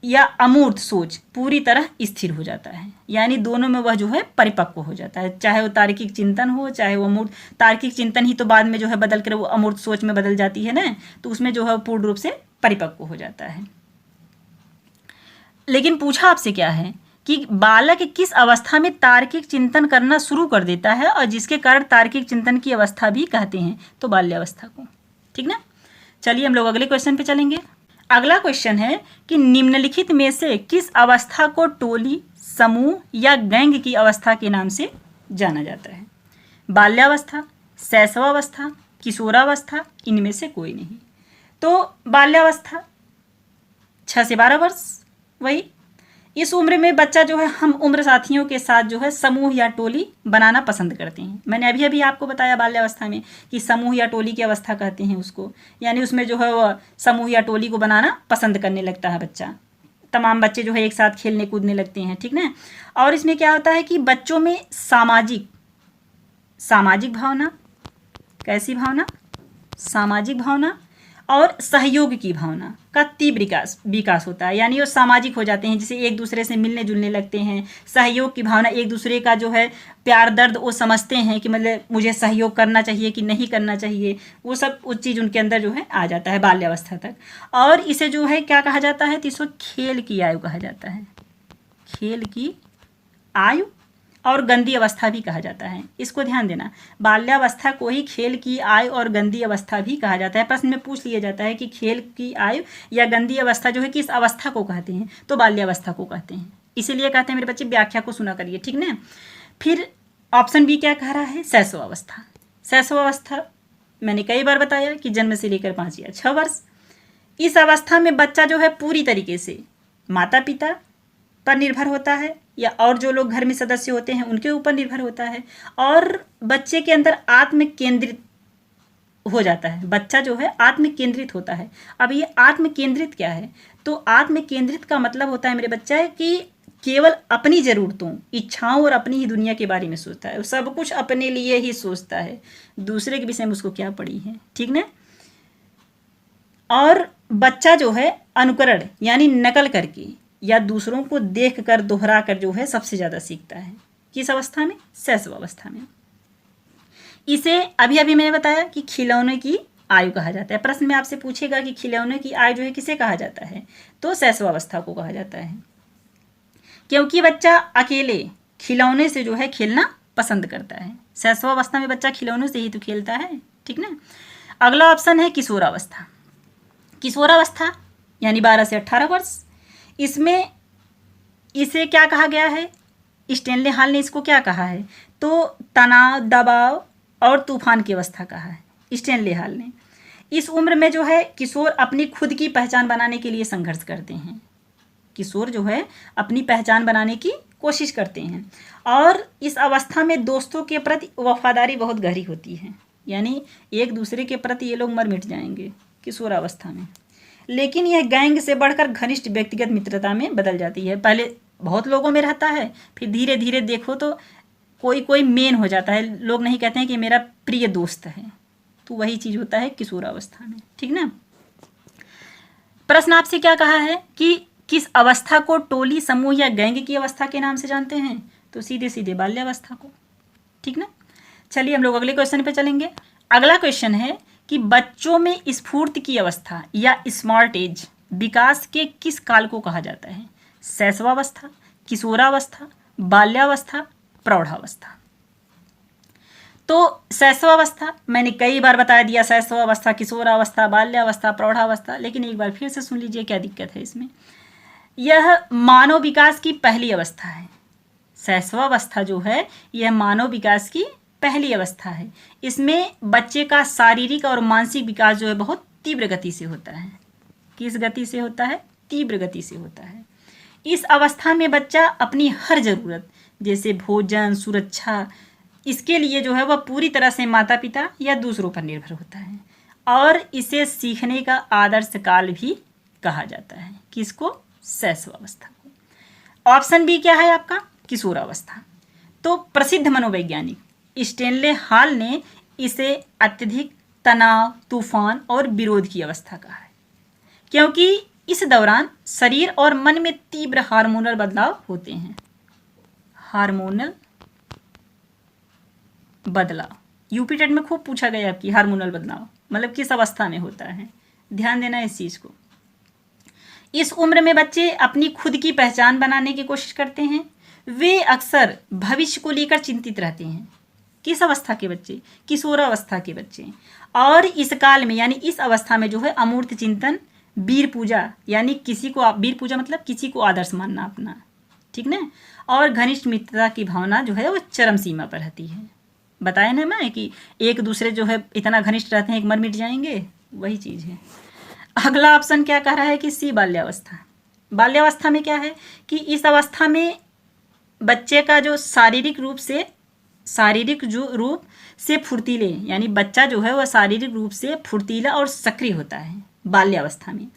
या अमूर्त सोच पूरी तरह स्थिर हो जाता है, यानी दोनों में वह जो है परिपक्व हो जाता है। चाहे वो तार्किक चिंतन हो, चाहे वो अमूर्त। तार्किक चिंतन ही तो बाद में जो है बदल कर वो अमूर्त सोच में बदल जाती है ना, तो उसमें जो है पूर्ण रूप से परिपक्व हो जाता है। लेकिन पूछा आपसे क्या है कि बालक किस अवस्था में तार्किक चिंतन करना शुरू कर देता है, और जिसके कारण तार्किक चिंतन की अवस्था भी कहते हैं, तो बाल्यावस्था को, ठीक ना। चलिए हम लोग अगले क्वेश्चन पे चलेंगे। अगला क्वेश्चन है कि निम्नलिखित में से किस अवस्था को टोली, समूह या गैंग की अवस्था के नाम से जाना जाता है? बाल्यावस्था, शैशवावस्था, किशोरावस्था, इनमें से कोई नहीं। तो बाल्यावस्था 6 से 12 वर्ष, वही इस उम्र में बच्चा जो है हम उम्र साथियों के साथ जो है समूह या टोली बनाना पसंद करते हैं। मैंने अभी अभी आपको बताया बाल्यावस्था में कि समूह या टोली की अवस्था कहते हैं उसको, यानी उसमें जो है वह समूह या टोली को बनाना पसंद करने लगता है बच्चा। तमाम बच्चे जो है एक साथ खेलने कूदने लगते हैं, ठीक ना। और इसमें क्या होता है कि बच्चों में सामाजिक भावना, कैसी भावना? सामाजिक भावना और सहयोग की भावना का तीव्र विकास होता है, यानी वो सामाजिक हो जाते हैं, जैसे एक दूसरे से मिलने जुलने लगते हैं। सहयोग की भावना, एक दूसरे का जो है प्यार दर्द वो समझते हैं कि मतलब मुझे सहयोग करना चाहिए कि नहीं करना चाहिए, वो सब उस चीज़ उनके अंदर जो है आ जाता है बाल्यावस्था तक। और इसे जो है क्या कहा जाता है? तो इसको खेल की आयु कहा जाता है, खेल की आयु और गंदी अवस्था भी कहा जाता है। इसको ध्यान देना, बाल्यावस्था को ही खेल की आयु और गंदी अवस्था भी कहा जाता है। प्रश्न में पूछ लिया जाता है कि खेल की आयु या गंदी अवस्था जो है किस अवस्था को कहते हैं, तो बाल्यावस्था को कहते हैं। इसीलिए कहते हैं मेरे बच्चे व्याख्या को सुना करिए, ठीक ना। फिर ऑप्शन बी क्या कह रहा है? शैशवावस्था। शैशवावस्था मैंने कई बार बताया कि जन्म से लेकर 5 या 6 वर्ष। इस अवस्था में बच्चा जो है पूरी तरीके से माता पिता पर निर्भर होता है, या और जो लोग घर में सदस्य होते हैं उनके ऊपर निर्भर होता है, और बच्चे के अंदर आत्म केंद्रित हो जाता है। बच्चा जो है आत्म केंद्रित होता है। अब ये आत्म केंद्रित क्या है? तो आत्म केंद्रित का मतलब होता है मेरे बच्चा है कि केवल अपनी ज़रूरतों, इच्छाओं और अपनी ही दुनिया के बारे में सोचता है, सब कुछ अपने लिए ही सोचता है, दूसरे के विषय में उसको क्या पड़ी है, ठीक ना। और बच्चा जो है अनुकरण यानी नकल करके या दूसरों को देखकर दोहरा कर जो है सबसे ज़्यादा सीखता है। किस अवस्था में? शैशवावस्था में। इसे अभी अभी मैंने बताया कि खिलौने की आयु कहा जाता है। प्रश्न में आपसे पूछेगा कि खिलौने की आयु जो है किसे कहा जाता है, तो शैशवावस्था को कहा जाता है, क्योंकि बच्चा अकेले खिलौने से जो है खेलना पसंद करता है। शैशवावस्था में बच्चा खिलौनों से ही तो खेलता है, ठीक ना। अगला ऑप्शन है किशोरावस्था। किशोरावस्था यानी 12 से 18 वर्ष। इसमें इसे क्या कहा गया है? स्टेनले हॉल ने इसको क्या कहा है? तो तनाव, दबाव और तूफान की अवस्था कहा है स्टेनले हॉल ने। इस उम्र में जो है किशोर अपनी खुद की पहचान बनाने के लिए संघर्ष करते हैं। किशोर जो है अपनी पहचान बनाने की कोशिश करते हैं, और इस अवस्था में दोस्तों के प्रति वफादारी बहुत गहरी होती है, यानी एक दूसरे के प्रति ये लोग मर मिट जाएंगे किशोरावस्था में। लेकिन यह गैंग से बढ़कर घनिष्ठ व्यक्तिगत मित्रता में बदल जाती है। पहले बहुत लोगों में रहता है, फिर धीरे धीरे देखो तो कोई कोई मेन हो जाता है। लोग नहीं कहते हैं कि मेरा प्रिय दोस्त है, तो वही चीज़ होता है किशोरावस्था में, ठीक ना। प्रश्न आपसे क्या कहा है कि किस अवस्था को टोली, समूह या गैंग की अवस्था के नाम से जानते हैं, तो सीधे सीधे बाल्यावस्था को, ठीक ना। चलिए हम लोग अगले क्वेश्चन पे चलेंगे। अगला क्वेश्चन है कि बच्चों में स्फूर्ति की अवस्था या स्मार्ट एज विकास के किस काल को कहा जाता है? शैशवावस्था, किशोरावस्था, बाल्यावस्था, प्रौढ़ावस्था। तो शैशवावस्था मैंने कई बार बता दिया, शैशवावस्था, किशोरावस्था, बाल्यावस्था, प्रौढ़ावस्था, लेकिन एक बार फिर से सुन लीजिए क्या दिक्कत है इसमें। यह मानव विकास की पहली अवस्था है। शैशवावस्था जो है यह मानव विकास की पहली अवस्था है। इसमें बच्चे का शारीरिक और मानसिक विकास जो है बहुत तीव्र गति से होता है। किस गति से होता है? तीव्र गति से होता है। इस अवस्था में बच्चा अपनी हर ज़रूरत जैसे भोजन, सुरक्षा, इसके लिए जो है वह पूरी तरह से माता पिता या दूसरों पर निर्भर होता है और इसे सीखने का आदर्श काल भी कहा जाता है। किसको? शैशवावस्था को। ऑप्शन बी क्या है आपका? किशोरावस्था। तो प्रसिद्ध मनोवैज्ञानिक स्टेनले हॉल ने इसे अत्यधिक तनाव, तूफान और विरोध की अवस्था कहा है, क्योंकि इस दौरान शरीर और मन में तीव्र हार्मोनल बदलाव होते हैं। हार्मोनल बदलाव यूपी टेट में खूब पूछा गया आपकी, हार्मोनल बदलाव मतलब किस अवस्था में होता है, ध्यान देना इस चीज़ को। इस उम्र में बच्चे अपनी खुद की पहचान बनाने की कोशिश करते हैं। वे अक्सर भविष्य को लेकर चिंतित रहते हैं। किस अवस्था के बच्चे? किशोरावस्था के बच्चे। और इस काल में यानी इस अवस्था में जो है अमूर्त चिंतन, वीर पूजा यानी किसी को, वीर पूजा मतलब किसी को आदर्श मानना अपना, ठीक ना, और घनिष्ठ मित्रता की भावना जो है वो चरम सीमा पर रहती है। बताया ना मैं कि एक दूसरे जो है इतना घनिष्ठ रहते हैं एक मर मिट जाएंगे, वही चीज़ है। अगला ऑप्शन क्या कह रहा है कि सी बाल्यावस्था। बाल्यावस्था में क्या है कि इस अवस्था में बच्चे का जो शारीरिक रूप से फुर्तीले यानी बच्चा जो है वह शारीरिक रूप से फुर्तीला और सक्रिय होता है। बाल्यावस्था में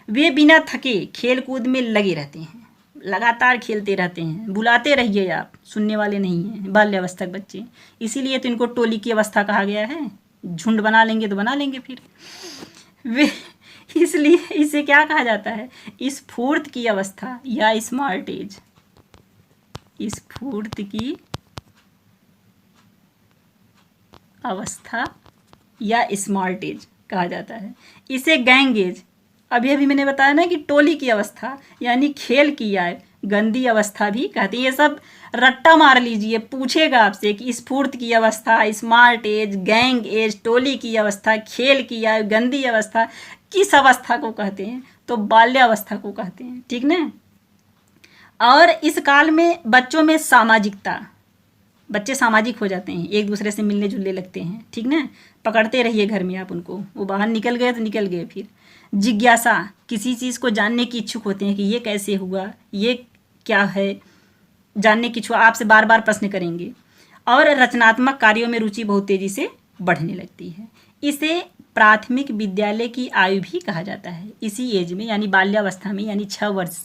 वे बिना थके खेल कूद में लगे रहते हैं, लगातार खेलते रहते हैं। बुलाते रहिए आप, सुनने वाले नहीं हैं बाल्यावस्था के बच्चे। इसीलिए तो इनको टोली की अवस्था कहा गया है। झुंड बना लेंगे तो बना लेंगे फिर वे, इसलिए इसे क्या कहा जाता है? स्फूर्त की अवस्था या स्मार्ट एज। स्फूर्त की अवस्था या स्मार्ट एज कहा जाता है। इसे गैंग एज, अभी मैंने बताया ना कि टोली की अवस्था यानी खेल की या गंदी अवस्था भी कहते हैं। ये सब रट्टा मार लीजिए, पूछेगा आपसे कि स्फूर्त की अवस्था, स्मार्ट एज, गैंग एज, टोली की अवस्था, खेल की या गंदी अवस्था किस अवस्था को कहते हैं? तो बाल्यावस्था को कहते हैं, ठीक ना। और इस काल में बच्चों में सामाजिकता, बच्चे सामाजिक हो जाते हैं, एक दूसरे से मिलने जुलने लगते हैं, ठीक ना। पकड़ते रहिए घर में आप उनको, वो बाहर निकल गए तो निकल गए। फिर जिज्ञासा, किसी चीज़ को जानने की इच्छुक होते हैं कि ये कैसे हुआ, ये क्या है, जानने की इच्छुक, आपसे बार बार प्रश्न करेंगे। और रचनात्मक कार्यों में रुचि बहुत तेज़ी से बढ़ने लगती है। इसे प्राथमिक विद्यालय की आयु भी कहा जाता है। इसी एज में यानी बाल्यावस्था में यानी 6 वर्ष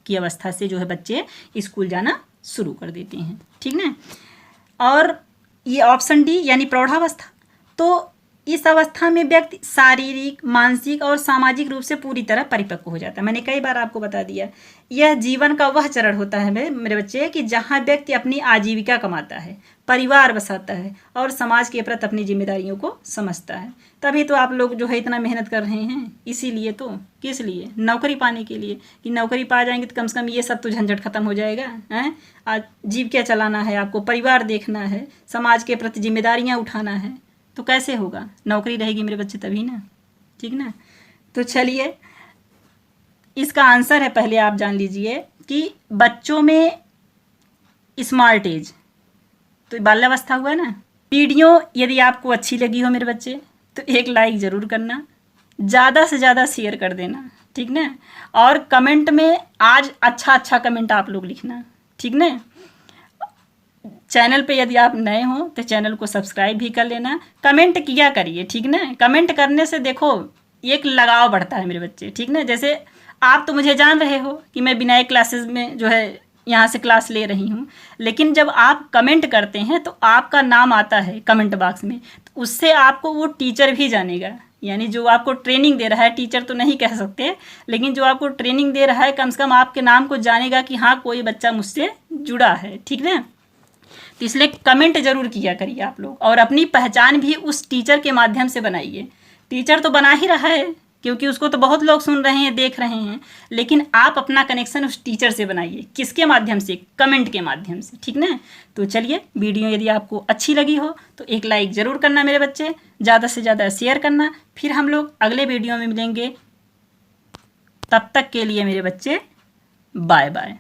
की अवस्था से जो है बच्चे स्कूल जाना शुरू कर देते हैं, ठीक ना। और ये ऑप्शन डी यानी प्रौढ़ावस्था, तो इस अवस्था में व्यक्ति शारीरिक, मानसिक और सामाजिक रूप से पूरी तरह परिपक्व हो जाता है। मैंने कई बार आपको बता दिया, यह जीवन का वह चरण होता है मेरे बच्चे कि जहाँ व्यक्ति अपनी आजीविका कमाता है, परिवार बसाता है और समाज के प्रति अपनी जिम्मेदारियों को समझता है। तभी तो आप लोग जो है इतना मेहनत कर रहे हैं। इसीलिए तो, किस लिए? नौकरी पाने के लिए, कि नौकरी पा जाएंगे तो कम से कम ये सब तो झंझट खत्म हो जाएगा। हैं, आज जीविका चलाना है आपको, परिवार देखना है, समाज के प्रति जिम्मेदारियाँ उठाना है, तो कैसे होगा? नौकरी रहेगी मेरे बच्चे तभी ना, ठीक ना। तो चलिए, इसका आंसर है, पहले आप जान लीजिए कि बच्चों में स्मार्ट एज तो बाल्यावस्था हुआ ना। वीडियो यदि आपको अच्छी लगी हो मेरे बच्चे तो एक लाइक ज़रूर करना, ज़्यादा से ज़्यादा शेयर कर देना, ठीक ना। और कमेंट में आज अच्छा कमेंट आप लोग लिखना, ठीक ना। चैनल पे यदि आप नए हो तो चैनल को सब्सक्राइब भी कर लेना। कमेंट किया करिए, ठीक ना। कमेंट करने से देखो एक लगाव बढ़ता है मेरे बच्चे, ठीक ना। जैसे आप तो मुझे जान रहे हो कि मैं विनायक क्लासेस में जो है यहाँ से क्लास ले रही हूँ, लेकिन जब आप कमेंट करते हैं तो आपका नाम आता है कमेंट बॉक्स में, तो उससे आपको वो टीचर भी जानेगा। यानी जो आपको ट्रेनिंग दे रहा है, टीचर तो नहीं कह सकते, लेकिन जो आपको ट्रेनिंग दे रहा है कम से कम आपके नाम को जानेगा कि हाँ कोई बच्चा मुझसे जुड़ा है, ठीक ना। तो इसलिए कमेंट जरूर किया करिए आप लोग, और अपनी पहचान भी उस टीचर के माध्यम से बनाइए। टीचर तो बना ही रहा है क्योंकि उसको तो बहुत लोग सुन रहे हैं, देख रहे हैं, लेकिन आप अपना कनेक्शन उस टीचर से बनाइए। किसके माध्यम से? कमेंट के माध्यम से, ठीक ना। तो चलिए, वीडियो यदि आपको अच्छी लगी हो तो एक लाइक ज़रूर करना मेरे बच्चे, ज़्यादा से ज़्यादा शेयर करना। फिर हम लोग अगले वीडियो में मिलेंगे, तब तक के लिए मेरे बच्चे बाय बाय।